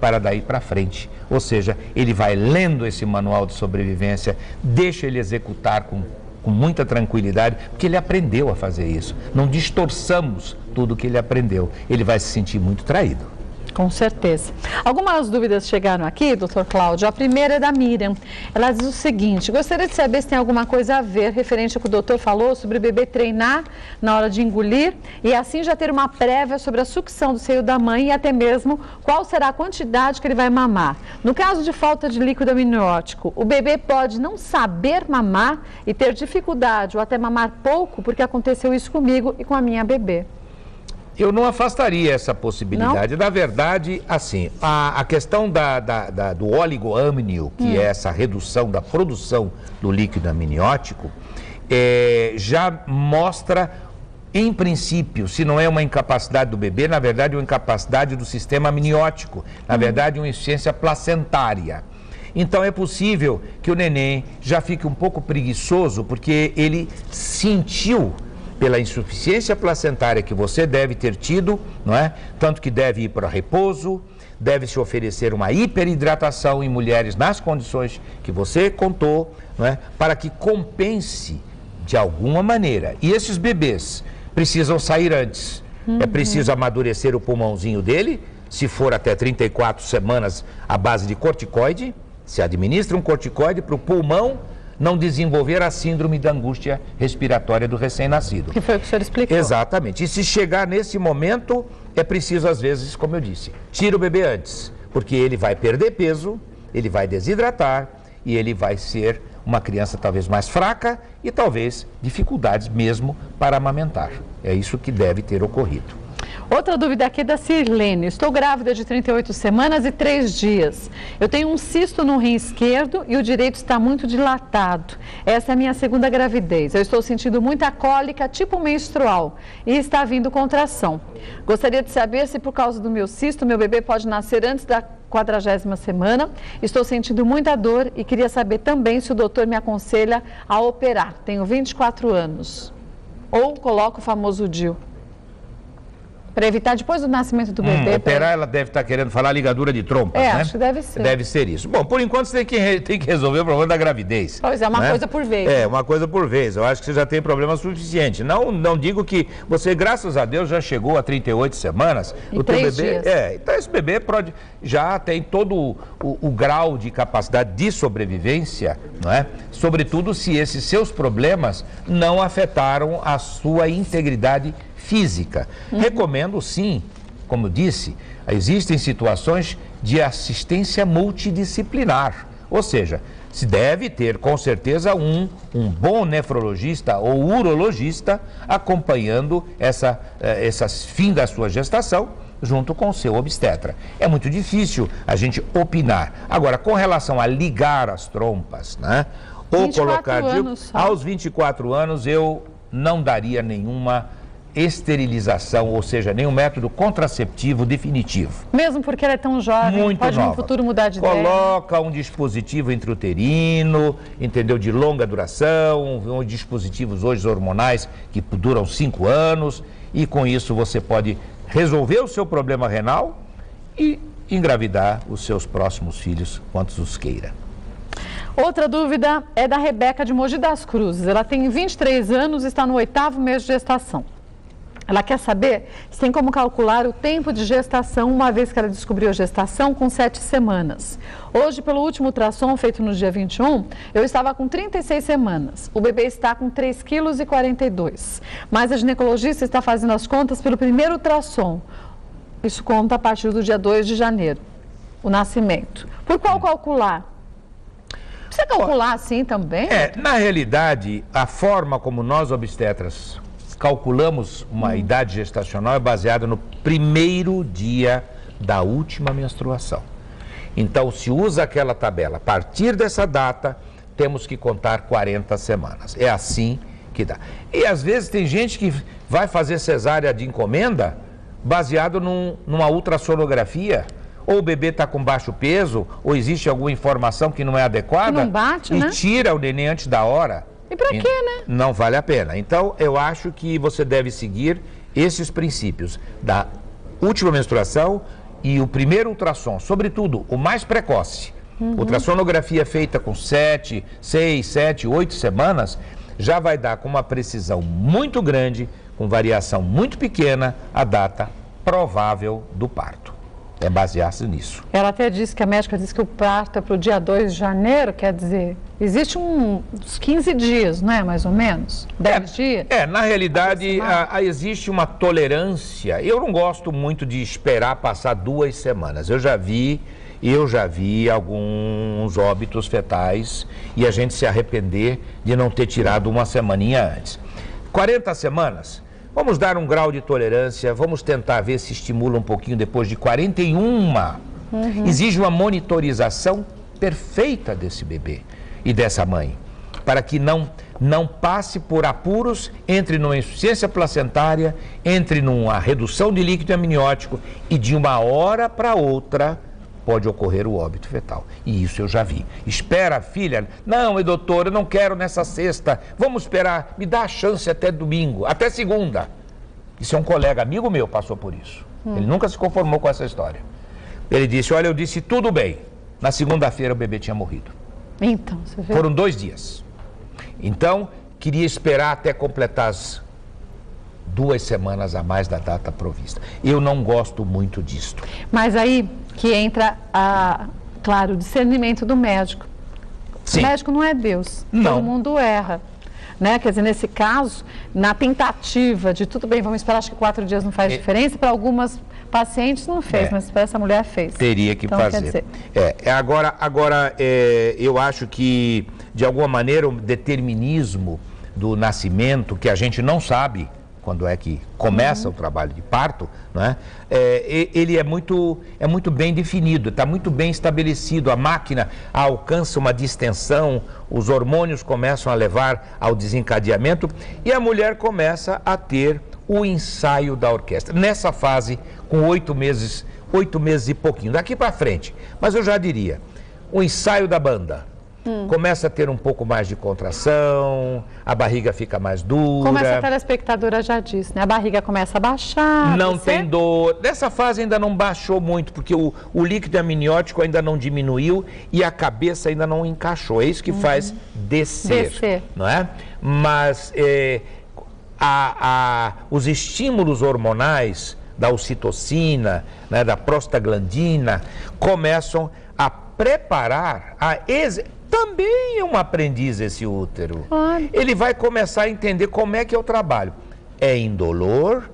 Speaker 3: para daí para frente. Ou seja, ele vai lendo esse manual de sobrevivência, deixa ele executar com muita tranquilidade, porque ele aprendeu a fazer isso. Não distorçamos tudo que ele aprendeu. Ele vai se sentir muito traído.
Speaker 5: Com certeza. Algumas dúvidas chegaram aqui, doutor Cláudio. A primeira é da Miriam. Ela diz o seguinte: gostaria de saber se tem alguma coisa a ver referente ao que o doutor falou sobre o bebê treinar na hora de engolir e assim já ter uma prévia sobre a sucção do seio da mãe e até mesmo qual será a quantidade que ele vai mamar. No caso de falta de líquido amniótico, o bebê pode não saber mamar e ter dificuldade ou até mamar pouco, porque aconteceu isso comigo e com a minha bebê.
Speaker 3: Eu não afastaria essa possibilidade. Não? Na verdade, assim, a questão do oligoâmnio, que é essa redução da produção do líquido amniótico, já mostra, em princípio, se não é uma incapacidade do bebê, na verdade, uma incapacidade do sistema amniótico, na verdade, uma insuficiência placentária. Então, é possível que o neném já fique um pouco preguiçoso, porque ele sentiu pela insuficiência placentária que você deve ter tido, não é? Tanto que deve ir para repouso, deve se oferecer uma hiperidratação em mulheres nas condições que você contou, não é? Para que compense de alguma maneira. E esses bebês precisam sair antes. É preciso amadurecer o pulmãozinho dele, se for até 34 semanas à base de corticoide, se administra um corticoide para o pulmão não desenvolver a síndrome da angústia respiratória do recém-nascido.
Speaker 5: Que foi o que o senhor explicou.
Speaker 3: Exatamente. E se chegar nesse momento, é preciso, às vezes, como eu disse, tira o bebê antes, porque ele vai perder peso, ele vai desidratar e ele vai ser uma criança talvez mais fraca e talvez dificuldades mesmo para amamentar. É isso que deve ter ocorrido.
Speaker 5: Outra dúvida aqui é da Sirlene. Estou grávida de 38 semanas e 3 dias. Eu tenho um cisto no rim esquerdo e o direito está muito dilatado. Essa é a minha segunda gravidez. Eu estou sentindo muita cólica, tipo menstrual, e está vindo contração. Gostaria de saber se por causa do meu cisto, meu bebê pode nascer antes da 40ª semana. Estou sentindo muita dor e queria saber também se o doutor me aconselha a operar. Tenho 24 anos. Ou coloco o famoso DIU. Para evitar depois do nascimento do bebê.
Speaker 3: Operar, ela deve estar querendo falar ligadura de trompas, né?
Speaker 5: Acho que deve ser.
Speaker 3: Deve ser isso. Bom, por enquanto você tem que resolver o problema da gravidez.
Speaker 5: Pois é, uma coisa por vez.
Speaker 3: Uma coisa por vez. Eu acho que você já tem problema suficiente. Não digo que você, graças a Deus, já chegou a 38 semanas.
Speaker 5: E o teu bebê.
Speaker 3: Dias. Então esse bebê já tem todo o grau de capacidade de sobrevivência, não é? Sobretudo se esses seus problemas não afetaram a sua integridade física. Recomendo, sim, como disse, existem situações de assistência multidisciplinar, ou seja, se deve ter com certeza um bom nefrologista ou urologista acompanhando essa fim da sua gestação junto com o seu obstetra. É muito difícil a gente opinar. Agora, com relação a ligar as trompas, né? Ou colocar aos 24 anos, eu não daria nenhuma esterilização, ou seja, nenhum método contraceptivo definitivo.
Speaker 5: Mesmo porque ela é tão jovem,
Speaker 3: muito
Speaker 5: pode
Speaker 3: nova.
Speaker 5: No futuro mudar de ideia.
Speaker 3: Coloca um dispositivo intrauterino, entendeu, de longa duração, dispositivos hoje hormonais que duram 5 anos, e com isso você pode resolver o seu problema renal e engravidar os seus próximos filhos, quantos os queira.
Speaker 5: Outra dúvida é da Rebeca de Mogi das Cruzes. Ela tem 23 anos e está no 8º mês de gestação. Ela quer saber se tem como calcular o tempo de gestação, uma vez que ela descobriu a gestação com 7 semanas. Hoje, pelo último ultrassom feito no dia 21, eu estava com 36 semanas. O bebê está com 3,42 kg. Mas a ginecologista está fazendo as contas pelo primeiro ultrassom. Isso conta a partir do dia 2 de janeiro, o nascimento. Por qual calcular? Precisa calcular assim também?
Speaker 3: Na realidade, a forma como nós obstetras calculamos uma idade gestacional é baseada no primeiro dia da última menstruação. Então, se usa aquela tabela, a partir dessa data, temos que contar 40 semanas. É assim que dá. E às vezes tem gente que vai fazer cesárea de encomenda baseado numa ultrassonografia, ou o bebê está com baixo peso, ou existe alguma informação que não é adequada,
Speaker 5: que não bate,
Speaker 3: e tira o neném antes da hora.
Speaker 5: E para quê, né?
Speaker 3: Não vale a pena. Então, eu acho que você deve seguir esses princípios da última menstruação e o primeiro ultrassom, sobretudo o mais precoce. Ultrassonografia feita com 6, 7, 8 semanas, já vai dar com uma precisão muito grande, com variação muito pequena, a data provável do parto. É basear-se nisso.
Speaker 5: Ela até disse que a médica disse que o parto é para o dia 2 de janeiro, quer dizer, existe uns 15 dias, não é, mais ou menos? 10 dias?
Speaker 3: Na realidade, existe uma tolerância. Eu não gosto muito de esperar passar 2 semanas. Eu já vi alguns óbitos fetais e a gente se arrepender de não ter tirado uma semaninha antes. 40 semanas... Vamos dar um grau de tolerância, vamos tentar ver se estimula um pouquinho depois de 41. Exige uma monitorização perfeita desse bebê e dessa mãe, para que não passe por apuros, entre numa insuficiência placentária, entre numa redução de líquido amniótico e de uma hora para outra pode ocorrer o óbito fetal. E isso eu já vi. Espera, filha. Não, doutor, eu não quero nessa sexta. Vamos esperar. Me dá a chance até domingo, até segunda. Isso é um colega, amigo meu, passou por isso. Ele nunca se conformou com essa história. Ele disse, olha, eu disse tudo bem. Na segunda-feira o bebê tinha morrido.
Speaker 5: Então, você vê.
Speaker 3: Foram 2 dias. Então, queria esperar até completar as 2 semanas a mais da data provista. Eu não gosto muito disto.
Speaker 5: Mas aí que entra, claro, o discernimento do médico.
Speaker 3: Sim.
Speaker 5: O médico não é Deus.
Speaker 3: Não.
Speaker 5: Todo mundo erra. Né? Quer dizer, nesse caso, na tentativa de tudo bem, vamos esperar, acho que 4 dias não faz diferença, para algumas pacientes não fez, mas para essa mulher fez.
Speaker 3: Teria que fazer. Agora, eu acho que, de alguma maneira, o determinismo do nascimento, que a gente não sabe quando é que começa o trabalho de parto, né? Ele é muito bem definido, está muito bem estabelecido, a máquina alcança uma distensão, os hormônios começam a levar ao desencadeamento e a mulher começa a ter o ensaio da orquestra. Nessa fase, com 8 meses e pouquinho, daqui para frente, mas eu já diria, o ensaio da banda, Começa a ter um pouco mais de contração, a barriga fica mais dura.
Speaker 5: Como essa telespectadora já disse, né? A barriga começa a baixar.
Speaker 3: Não tem dor. Nessa fase ainda não baixou muito, porque o líquido amniótico ainda não diminuiu e a cabeça ainda não encaixou. É isso que faz descer, não é? Mas os estímulos hormonais da ocitocina, né, da prostaglandina, começam a preparar também é um aprendiz esse útero. Ele vai começar a entender como é que eu trabalho. É indolor,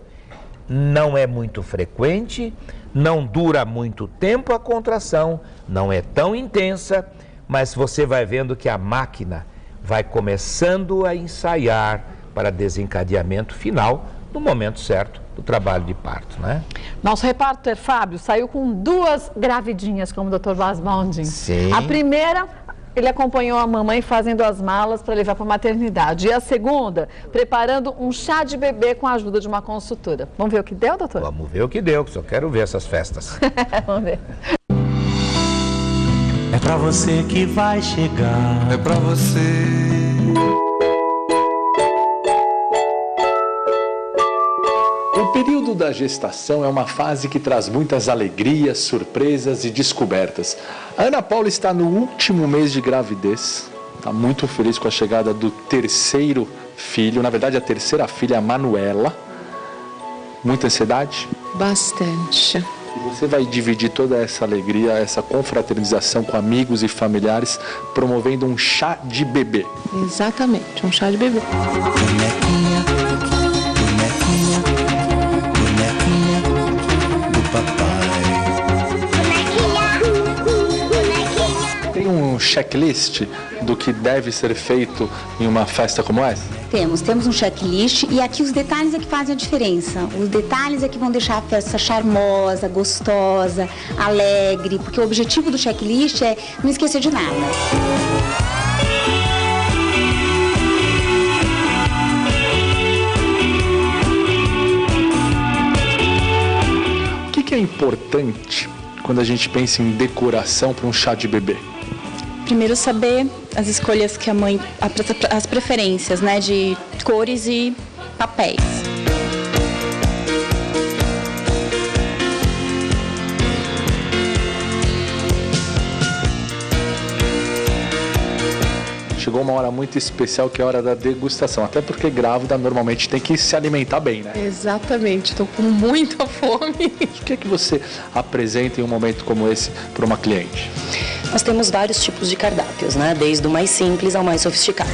Speaker 3: não é muito frequente, não dura muito tempo a contração, não é tão intensa, mas você vai vendo que a máquina vai começando a ensaiar para desencadeamento final no momento certo do trabalho de parto, né?
Speaker 5: Nosso repórter Fábio saiu com 2 gravidinhas, como o Dr. Blas Bondin.
Speaker 3: Sim.
Speaker 5: A primeira, ele acompanhou a mamãe fazendo as malas para levar para a maternidade. E a segunda, preparando um chá de bebê com a ajuda de uma consultora. Vamos ver o que deu, doutor?
Speaker 3: Vamos ver o que deu, que só quero ver essas festas.
Speaker 5: Vamos ver.
Speaker 2: É pra você que vai chegar.
Speaker 6: É pra você.
Speaker 7: O período da gestação é uma fase que traz muitas alegrias, surpresas e descobertas. A Ana Paula está no último mês de gravidez, está muito feliz com a chegada do 3º filho, na verdade a 3ª filha, a Manuela. Muita ansiedade?
Speaker 8: Bastante.
Speaker 7: E você vai dividir toda essa alegria, essa confraternização com amigos e familiares, promovendo um chá de bebê.
Speaker 8: Exatamente, um chá de bebê.
Speaker 2: Bonequinha, bonequinha, bonequinha do papai.
Speaker 7: Tem um checklist do que deve ser feito em uma festa como essa?
Speaker 9: Temos um checklist e aqui os detalhes é que fazem a diferença. Os detalhes é que vão deixar a festa charmosa, gostosa, alegre, porque o objetivo do checklist é não esquecer de nada.
Speaker 7: O que é importante quando a gente pensa em decoração para um chá de bebê?
Speaker 10: Primeiro saber as escolhas que a mãe, as preferências, né, de cores e papéis.
Speaker 7: Chegou uma hora muito especial que é a hora da degustação, até porque grávida normalmente tem que se alimentar bem, né?
Speaker 8: Exatamente, estou com muita fome.
Speaker 7: O que é que você apresenta em um momento como esse para uma cliente?
Speaker 11: Nós temos vários tipos de cardápios, né? Desde o mais simples ao mais sofisticado.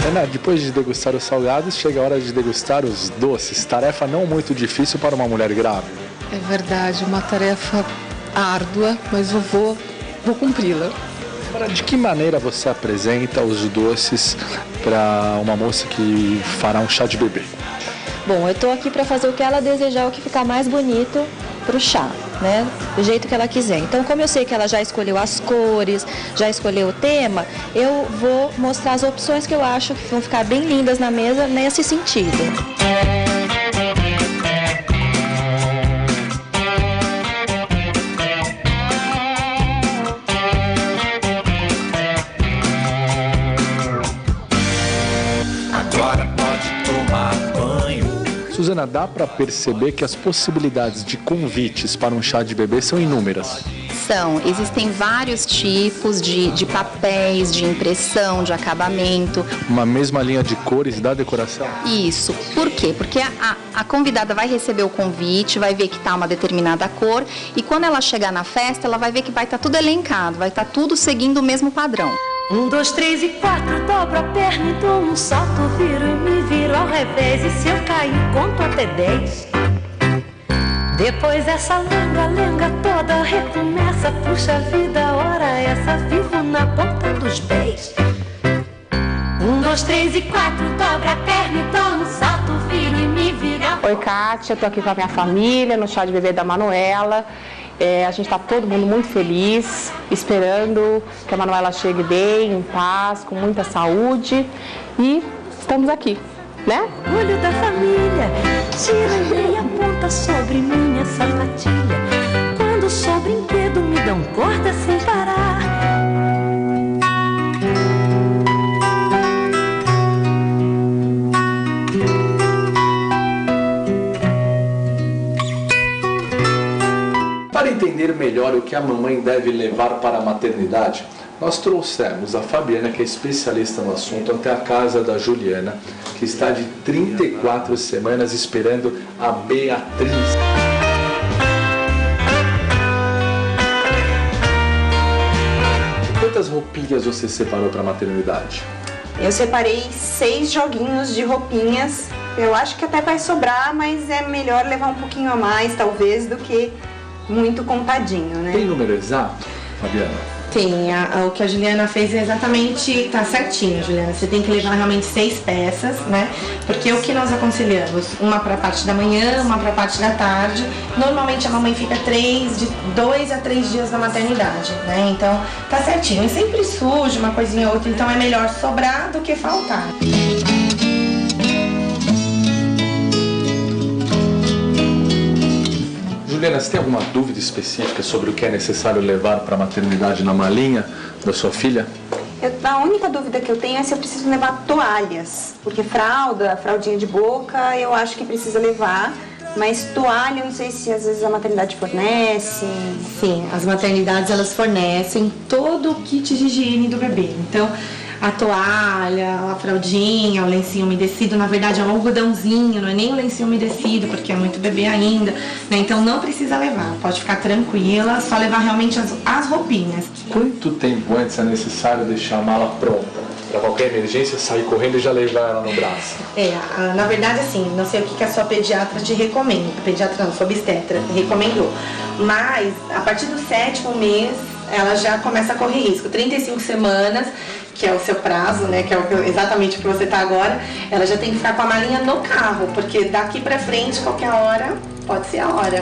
Speaker 7: Ana, depois de degustar os salgados, chega a hora de degustar os doces. Tarefa não muito difícil para uma mulher grávida.
Speaker 8: É verdade, uma tarefa árdua, mas eu vou cumpri-la.
Speaker 7: Agora, de que maneira você apresenta os doces para uma moça que fará um chá de bebê?
Speaker 10: Bom, eu estou aqui para fazer o que ela desejar, o que ficar mais bonito para o chá, né? Do jeito que ela quiser. Então, como eu sei que ela já escolheu as cores, já escolheu o tema, eu vou mostrar as opções que eu acho que vão ficar bem lindas na mesa nesse sentido.
Speaker 7: Suzana, dá para perceber que as possibilidades de convites para um chá de bebê são inúmeras.
Speaker 9: Existem vários tipos de papéis, de impressão, de acabamento.
Speaker 7: Uma mesma linha de cores da decoração?
Speaker 9: Isso. Por quê? Porque a convidada vai receber o convite, vai ver que está uma determinada cor e quando ela chegar na festa, ela vai ver que vai estar tudo elencado, vai estar tudo seguindo o mesmo padrão.
Speaker 12: 1, 2, 3 e 4, dobro a perna e dou um salto, viro e me viro ao revés. E se eu cair, conto até 10. Depois essa lenga toda recomeça, puxa vida, hora essa, vivo na ponta dos pés. 1, 2, 3 e 4, dobra a perna e dou um salto, viro e me viro.
Speaker 13: Oi, Kátia, tô aqui com a minha família no chá de bebê da Manuela.
Speaker 6: A gente está todo mundo muito feliz, esperando que a Manuela chegue bem, em paz, com muita saúde, e estamos aqui, né?
Speaker 12: Orgulho da família, tira meia ponta sobre minha sapatilha. Quando sou brinquedo, me dão corda sem parar.
Speaker 7: Para entender melhor o que a mamãe deve levar para a maternidade, nós trouxemos a Fabiana, que é especialista no assunto, até a casa da Juliana, que está de 34 semanas esperando a Beatriz. Quantas roupinhas você separou para a maternidade?
Speaker 13: Eu separei 6 joguinhos de roupinhas. Eu acho que até vai sobrar, mas é melhor levar um pouquinho a mais, talvez, do que muito contadinho, né?
Speaker 7: Tem número exato, Fabiana?
Speaker 14: Tem, o que a Juliana fez é exatamente, tá certinho, Juliana. Você tem que levar realmente 6 peças, né? Porque o que nós aconselhamos? Uma para a parte da manhã, uma para a parte da tarde. Normalmente a mamãe fica de 2 a 3 dias na maternidade, né? Então tá certinho. E sempre surge uma coisinha ou outra, então é melhor sobrar do que faltar.
Speaker 7: Juliana, você tem alguma dúvida específica sobre o que é necessário levar para a maternidade na malinha da sua filha?
Speaker 13: A única dúvida que eu tenho é se eu preciso levar toalhas, porque fraldinha de boca, eu acho que precisa levar, mas toalha, eu não sei se às vezes a maternidade fornece.
Speaker 14: Sim, as maternidades elas fornecem todo o kit de higiene do bebê. Então, a toalha, a fraldinha, o lencinho umedecido, na verdade é um algodãozinho, não é nem o lencinho umedecido, porque é muito bebê ainda, né? Então não precisa levar, pode ficar tranquila, só levar realmente as roupinhas.
Speaker 7: Quanto tempo antes é necessário deixar a mala pronta? Para qualquer emergência, sair correndo e já levar ela no braço?
Speaker 14: Na verdade, assim, não sei o que a sua pediatra te recomenda, sua obstetra recomendou, mas a partir do 7º mês, ela já começa a correr risco. 35 semanas, que é o seu prazo, né, que é exatamente o que você está agora, ela já tem que ficar com a malinha no carro, porque daqui pra frente, qualquer hora, pode ser a hora.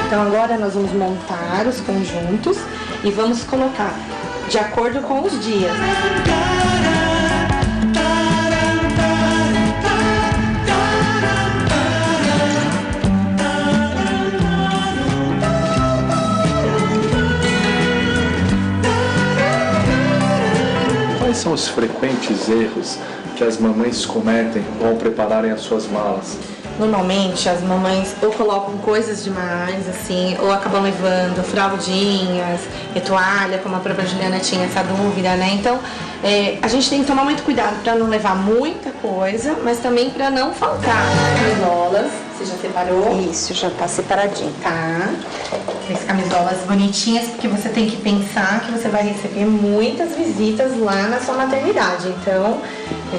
Speaker 14: Então agora nós vamos montar os conjuntos e vamos colocar de acordo com os dias.
Speaker 7: Quais são os frequentes erros que as mamães cometem ao prepararem as suas malas?
Speaker 14: Normalmente as mamães ou colocam coisas demais, assim, ou acabam levando fraldinhas, toalha, como a própria Juliana tinha essa dúvida, né? Então, a gente tem que tomar muito cuidado para não levar muita coisa, mas também para não faltar. Camisolas, você já separou?
Speaker 13: Isso, já tá separadinho.
Speaker 14: Tá. As camisolas bonitinhas, porque você tem que pensar que você vai receber muitas visitas lá na sua maternidade. Então,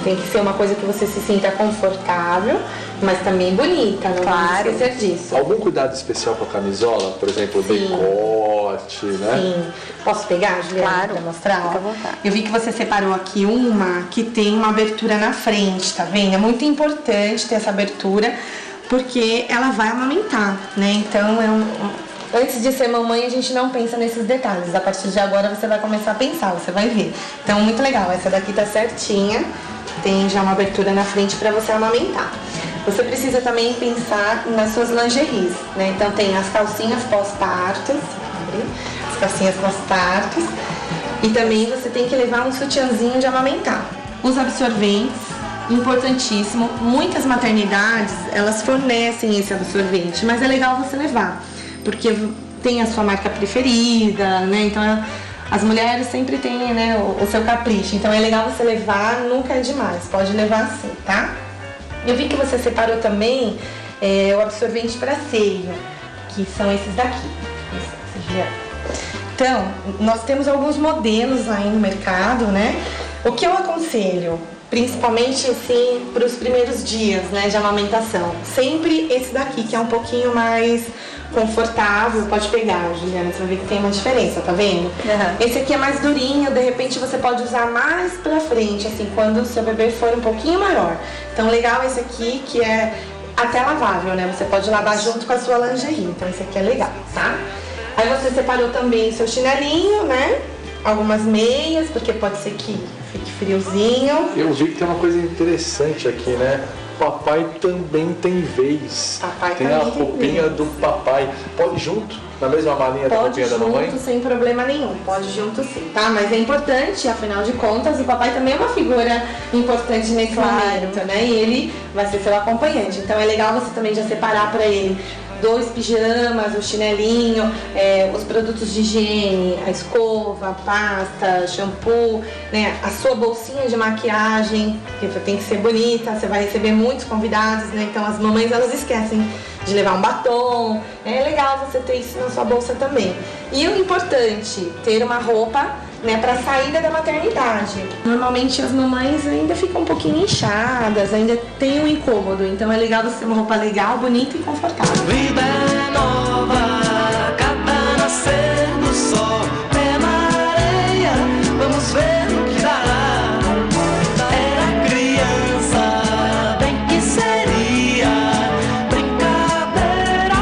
Speaker 14: tem que ser uma coisa que você se sinta confortável, mas também bonita, não vamos esquecer disso.
Speaker 7: Algum cuidado especial com a camisola? Por exemplo, decote, né?
Speaker 14: Sim. Posso pegar, Juliana,
Speaker 13: claro,
Speaker 14: pra mostrar?
Speaker 13: fica à vontade.
Speaker 14: Eu vi que você separou aqui uma que tem uma abertura na frente, tá vendo? É muito importante ter essa abertura, porque ela vai amamentar, né? Então, antes de ser mamãe, a gente não pensa nesses detalhes. A partir de agora, você vai começar a pensar, você vai ver. Então, muito legal. Essa daqui tá certinha. Tem já uma abertura na frente para você amamentar. Você precisa também pensar nas suas lingeries, né? Então, tem as calcinhas pós-partos, as calcinhas pós-partos. E também você tem que levar um sutiãzinho de amamentar. Os absorventes, importantíssimo. Muitas maternidades, elas fornecem esse absorvente, mas é legal você levar, porque tem a sua marca preferida, né? Então, as mulheres sempre têm, né, o seu capricho. Então, é legal você levar, nunca é demais. Pode levar sim, tá? Eu vi que você separou também o absorvente para seio, que são esses daqui. Então, nós temos alguns modelos aí no mercado, né? O que eu aconselho? principalmente assim para os primeiros dias, né, de amamentação. Sempre esse daqui, que é um pouquinho mais confortável. Pode pegar, Juliana, você vai ver que tem uma diferença, tá vendo? Uhum. Esse aqui é mais durinho, de repente você pode usar mais pra frente, assim, quando o seu bebê for um pouquinho maior. Então, legal esse aqui, que é até lavável, né? Você pode lavar junto com a sua lingerie, então esse aqui é legal, tá? Aí você separou também seu chinelinho, né? Algumas meias, porque pode ser que fique friozinho.
Speaker 7: Eu vi que tem uma coisa interessante aqui, né? Papai também tem vez.
Speaker 14: Papai
Speaker 7: tem
Speaker 14: também
Speaker 7: a roupinha do papai. Pode ir junto? Na mesma malinha da roupinha da mamãe?
Speaker 14: Pode junto, sem problema nenhum. Pode junto sim, tá? Mas é importante, afinal de contas, o papai também é uma figura importante nesse momento, né? E ele vai ser seu acompanhante. Então é legal você também já separar para ele 2 pijamas, o chinelinho, os produtos de higiene, a escova, a pasta, shampoo, né? A sua bolsinha de maquiagem, que tem que ser bonita, você vai receber muitos convidados, né? Então as mamães, elas esquecem de levar um batom. É legal você ter isso na sua bolsa também. E o importante, ter uma roupa, né, para a saída da maternidade. Normalmente as mamães ainda ficam um pouquinho inchadas, ainda tem um incômodo, então é legal você ter uma roupa legal, bonita e confortável.
Speaker 2: Vida é nova, cada nascer do sol, pé na areia, vamos ver o que dará. Era criança, bem que seria brincadeira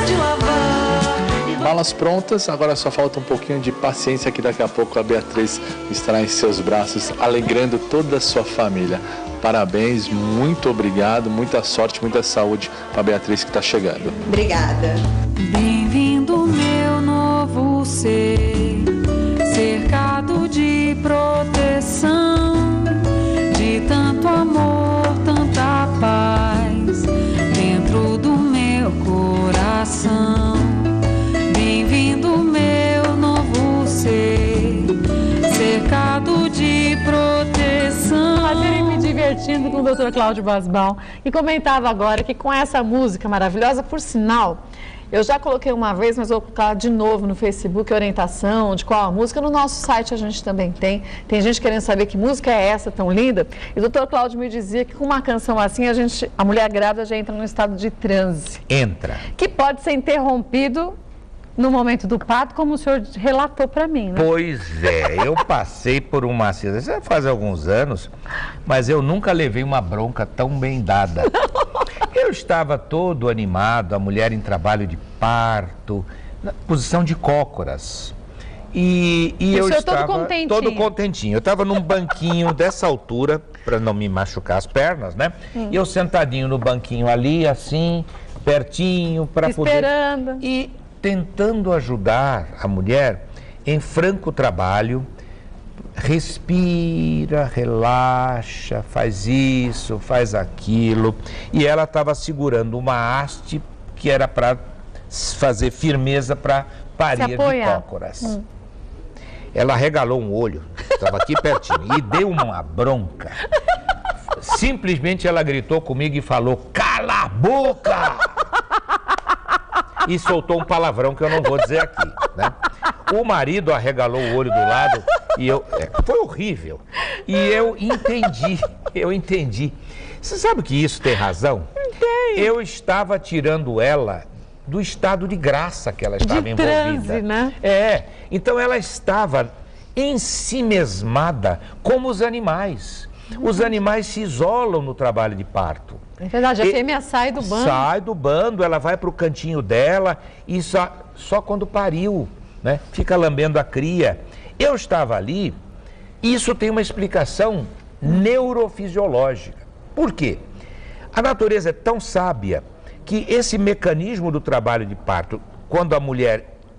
Speaker 2: de lavar.
Speaker 7: Malas prontas, agora só falta um pouquinho de paciência que daqui a pouco a Beatriz estará em seus braços, alegrando toda a sua família. Parabéns, muito obrigado, muita sorte, muita saúde para a Beatriz que está chegando.
Speaker 14: Obrigada.
Speaker 15: Bem-vindo, meu novo ser, cercado de proteção, de tanto amor, tanta paz, dentro do meu coração. Bem-vindo, meu novo ser, cercado de proteção.
Speaker 5: Me divertindo com o Dr. Cláudio Basbal, e comentava agora que com essa música maravilhosa, por sinal, eu já coloquei uma vez, mas vou colocar de novo no Facebook a orientação de qual a música. No nosso site a gente também tem. Tem gente querendo saber que música é essa tão linda. E o Dr. Cláudio me dizia que com uma canção assim, a mulher grávida já entra num estado de transe.
Speaker 3: Entra.
Speaker 5: Que pode ser interrompido no momento do parto, como o senhor relatou para mim, né?
Speaker 3: Pois é, eu passei por uma cesárea faz alguns anos, mas eu nunca levei uma bronca tão bem dada. Eu estava todo animado, a mulher em trabalho de parto, na posição de cócoras. E eu estava todo contentinho. Eu estava num banquinho dessa altura, para não me machucar as pernas, né? E eu sentadinho no banquinho ali, assim, pertinho, para poder...
Speaker 5: Esperando.
Speaker 3: E tentando ajudar a mulher em franco trabalho, respira, relaxa, faz isso, faz aquilo. E ela estava segurando uma haste que era para fazer firmeza para parir de cócoras. Ela regalou um olho, estava aqui pertinho, e deu uma bronca. Simplesmente ela gritou comigo e falou: "Cala a boca!" E soltou um palavrão que eu não vou dizer aqui, né? O marido arregalou o olho do lado e foi horrível. E eu entendi. Você sabe que isso tem razão? Tem. Eu estava tirando ela do estado de graça que ela estava envolvida.
Speaker 5: Transe, né?
Speaker 3: Então ela estava ensimesmada como os animais. Os animais se isolam no trabalho de parto.
Speaker 5: É verdade, a fêmea sai do bando.
Speaker 3: Sai do bando, ela vai para o cantinho dela e só quando pariu, né? Fica lambendo a cria. Eu estava ali, isso tem uma explicação neurofisiológica. Por quê? A natureza é tão sábia que esse mecanismo do trabalho de parto, quando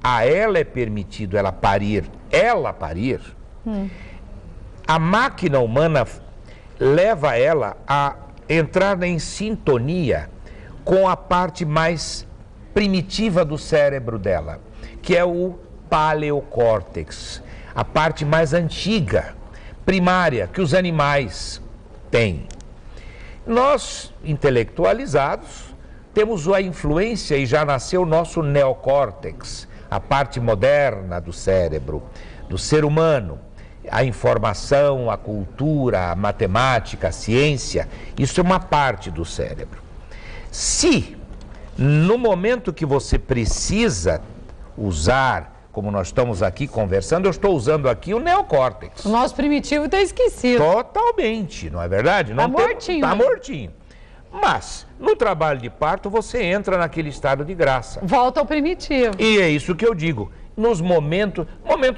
Speaker 3: a ela é permitido ela parir, a máquina humana leva ela a entrar em sintonia com a parte mais primitiva do cérebro dela, que é o paleocórtex, a parte mais antiga, primária, que os animais têm. Nós, intelectualizados, temos a influência e já nasceu o nosso neocórtex, a parte moderna do cérebro, do ser humano, a informação, a cultura, a matemática, a ciência, isso é uma parte do cérebro. Se no momento que você precisa usar, como nós estamos aqui conversando, eu estou usando aqui o neocórtex.
Speaker 5: O nosso primitivo está esquecido.
Speaker 3: Totalmente, não é verdade? Está
Speaker 5: mortinho.
Speaker 3: Está mortinho. Mas, no trabalho de parto, você entra naquele estado de graça.
Speaker 5: Volta ao primitivo.
Speaker 3: E é isso que eu digo. Nos momento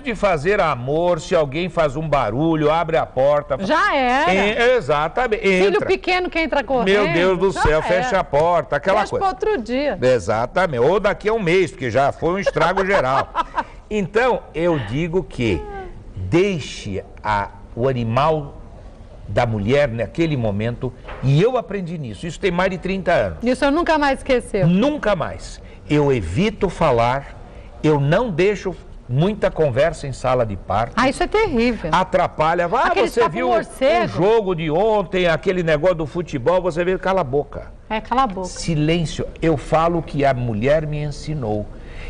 Speaker 3: de fazer amor, se alguém faz um barulho, abre a porta...
Speaker 5: Já era.
Speaker 3: Exatamente.
Speaker 5: Filho pequeno que entra correndo.
Speaker 3: Meu Deus do céu, fecha a porta, aquela coisa.
Speaker 5: Para outro dia.
Speaker 3: Exatamente. Ou daqui a um mês, porque já foi um estrago geral. Então, eu digo que deixe o animal da mulher naquele momento, e eu aprendi nisso. Isso tem mais de 30 anos.
Speaker 5: Isso eu nunca mais esqueceu.
Speaker 3: Nunca mais. Eu evito falar... Eu não deixo muita conversa em sala de parto.
Speaker 5: Isso é terrível.
Speaker 3: Atrapalha. Você viu o jogo de ontem, aquele negócio do futebol, você vê, cala a boca.
Speaker 5: Cala a boca.
Speaker 3: Silêncio. Eu falo que a mulher me ensinou.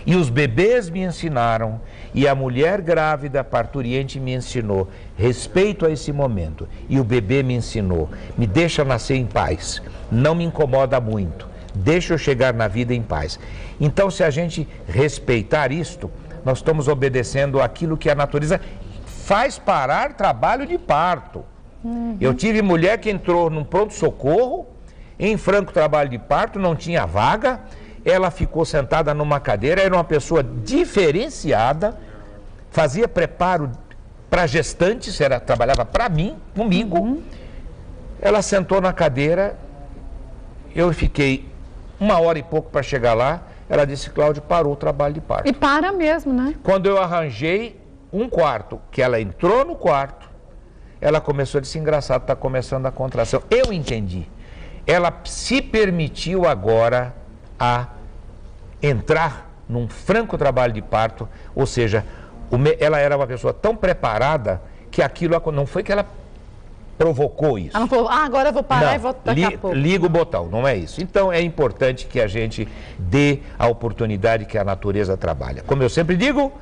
Speaker 3: E os bebês me ensinaram. E a mulher grávida, parturiente, me ensinou. Respeito a esse momento. E o bebê me ensinou. Me deixa nascer em paz. Não me incomoda muito. Deixa eu chegar na vida em paz. Então, se a gente respeitar isto, nós estamos obedecendo aquilo que a natureza faz parar trabalho de parto. Eu tive mulher que entrou num pronto-socorro, em franco trabalho de parto, não tinha vaga, ela ficou sentada numa cadeira, era uma pessoa diferenciada, fazia preparo para gestantes, trabalhava para mim, comigo. Ela sentou na cadeira, eu fiquei 1h e pouco para chegar lá, ela disse, Cláudio, parou o trabalho de parto.
Speaker 5: E para mesmo, né?
Speaker 3: Quando eu arranjei um quarto, que ela entrou no quarto, ela começou a dizer, engraçado, está começando a contração. Eu entendi. Ela se permitiu agora a entrar num franco trabalho de parto, ou seja, ela era uma pessoa tão preparada que aquilo não foi que ela provocou isso.
Speaker 5: Ela não falou, agora eu vou parar e vou daqui a pouco.
Speaker 3: Liga o botão, não é isso. Então é importante que a gente dê a oportunidade que a natureza trabalha. Como eu sempre digo,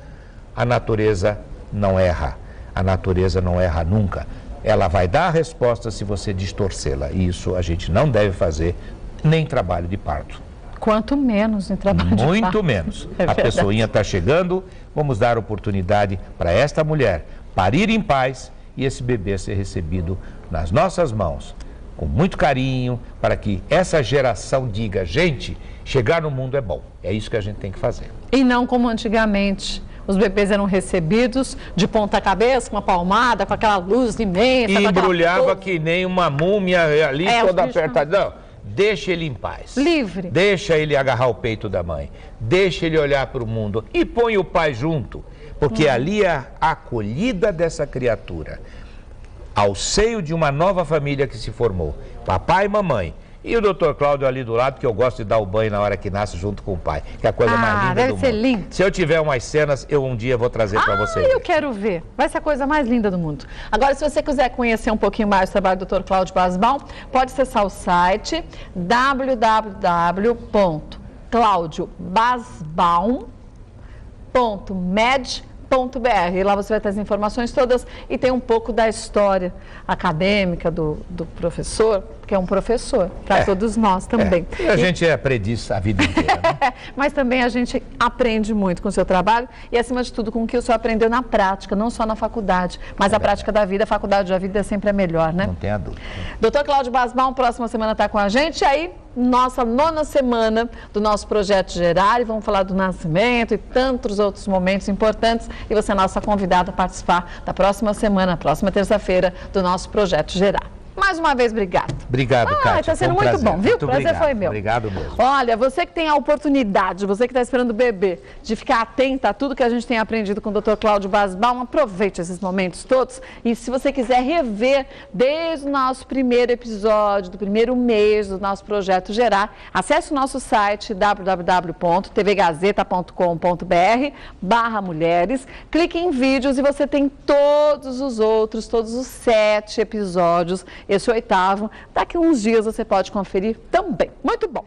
Speaker 3: a natureza não erra. A natureza não erra nunca. Ela vai dar a resposta se você distorcê-la. E isso a gente não deve fazer nem em trabalho de parto.
Speaker 5: Quanto menos em trabalho de parto.
Speaker 3: Muito menos. A pessoinha está chegando, vamos dar oportunidade para esta mulher parir em paz e esse bebê ser recebido nas nossas mãos, com muito carinho, para que essa geração diga, gente, chegar no mundo é bom. É isso que a gente tem que fazer.
Speaker 5: E não como antigamente. Os bebês eram recebidos de ponta cabeça, com uma palmada, com aquela luz imensa.
Speaker 3: E embrulhava que nem uma múmia ali, toda apertada. Não, deixa ele em paz.
Speaker 5: Livre.
Speaker 3: Deixa ele agarrar o peito da mãe. Deixa ele olhar para o mundo. E põe o pai junto. Porque ali é a acolhida dessa criatura, ao seio de uma nova família que se formou, papai e mamãe. E o doutor Cláudio ali do lado, que eu gosto de dar o banho na hora que nasce junto com o pai, que é a coisa mais linda do mundo.
Speaker 5: Deve ser lindo.
Speaker 3: Se eu tiver umas cenas, eu um dia vou trazer para você.
Speaker 5: Eu quero ver. Vai ser a coisa mais linda do mundo. Agora, se você quiser conhecer um pouquinho mais do trabalho do Dr. Cláudio Basbaum, pode acessar o site www.claudiobasbaum.med.br. E lá você vai ter as informações todas e tem um pouco da história acadêmica do professor, que é um professor, para todos nós também.
Speaker 3: E a gente é aprendiz a vida inteira, né?
Speaker 5: Mas também a gente aprende muito com o seu trabalho e, acima de tudo, com o que o senhor aprendeu na prática, não só na faculdade, mas a prática da vida, a faculdade da vida sempre é melhor, né?
Speaker 3: Não tenha dúvida.
Speaker 5: Doutor Cláudio Basbaum, próxima semana está com a gente, e aí, nossa 9ª semana do nosso projeto Gerar, e vamos falar do nascimento e tantos outros momentos importantes, e você é nossa convidada a participar da próxima semana, próxima terça-feira, do nosso projeto Gerar. Mais uma vez, obrigado.
Speaker 3: Obrigado, Kátia.
Speaker 5: Está sendo muito bom, viu?
Speaker 3: Muito
Speaker 5: prazer foi meu.
Speaker 3: Obrigado mesmo.
Speaker 5: Olha, você que tem a oportunidade, você que está esperando o bebê, de ficar atenta a tudo que a gente tem aprendido com o Dr. Cláudio Basbaum, aproveite esses momentos todos. E se você quiser rever desde o nosso primeiro episódio, do primeiro mês do nosso projeto Gerar, acesse o nosso site www.tvgazeta.com.br/mulheres, clique em vídeos e você tem todos os 7 episódios. Esse 8º, daqui a uns dias você pode conferir também. Muito bom!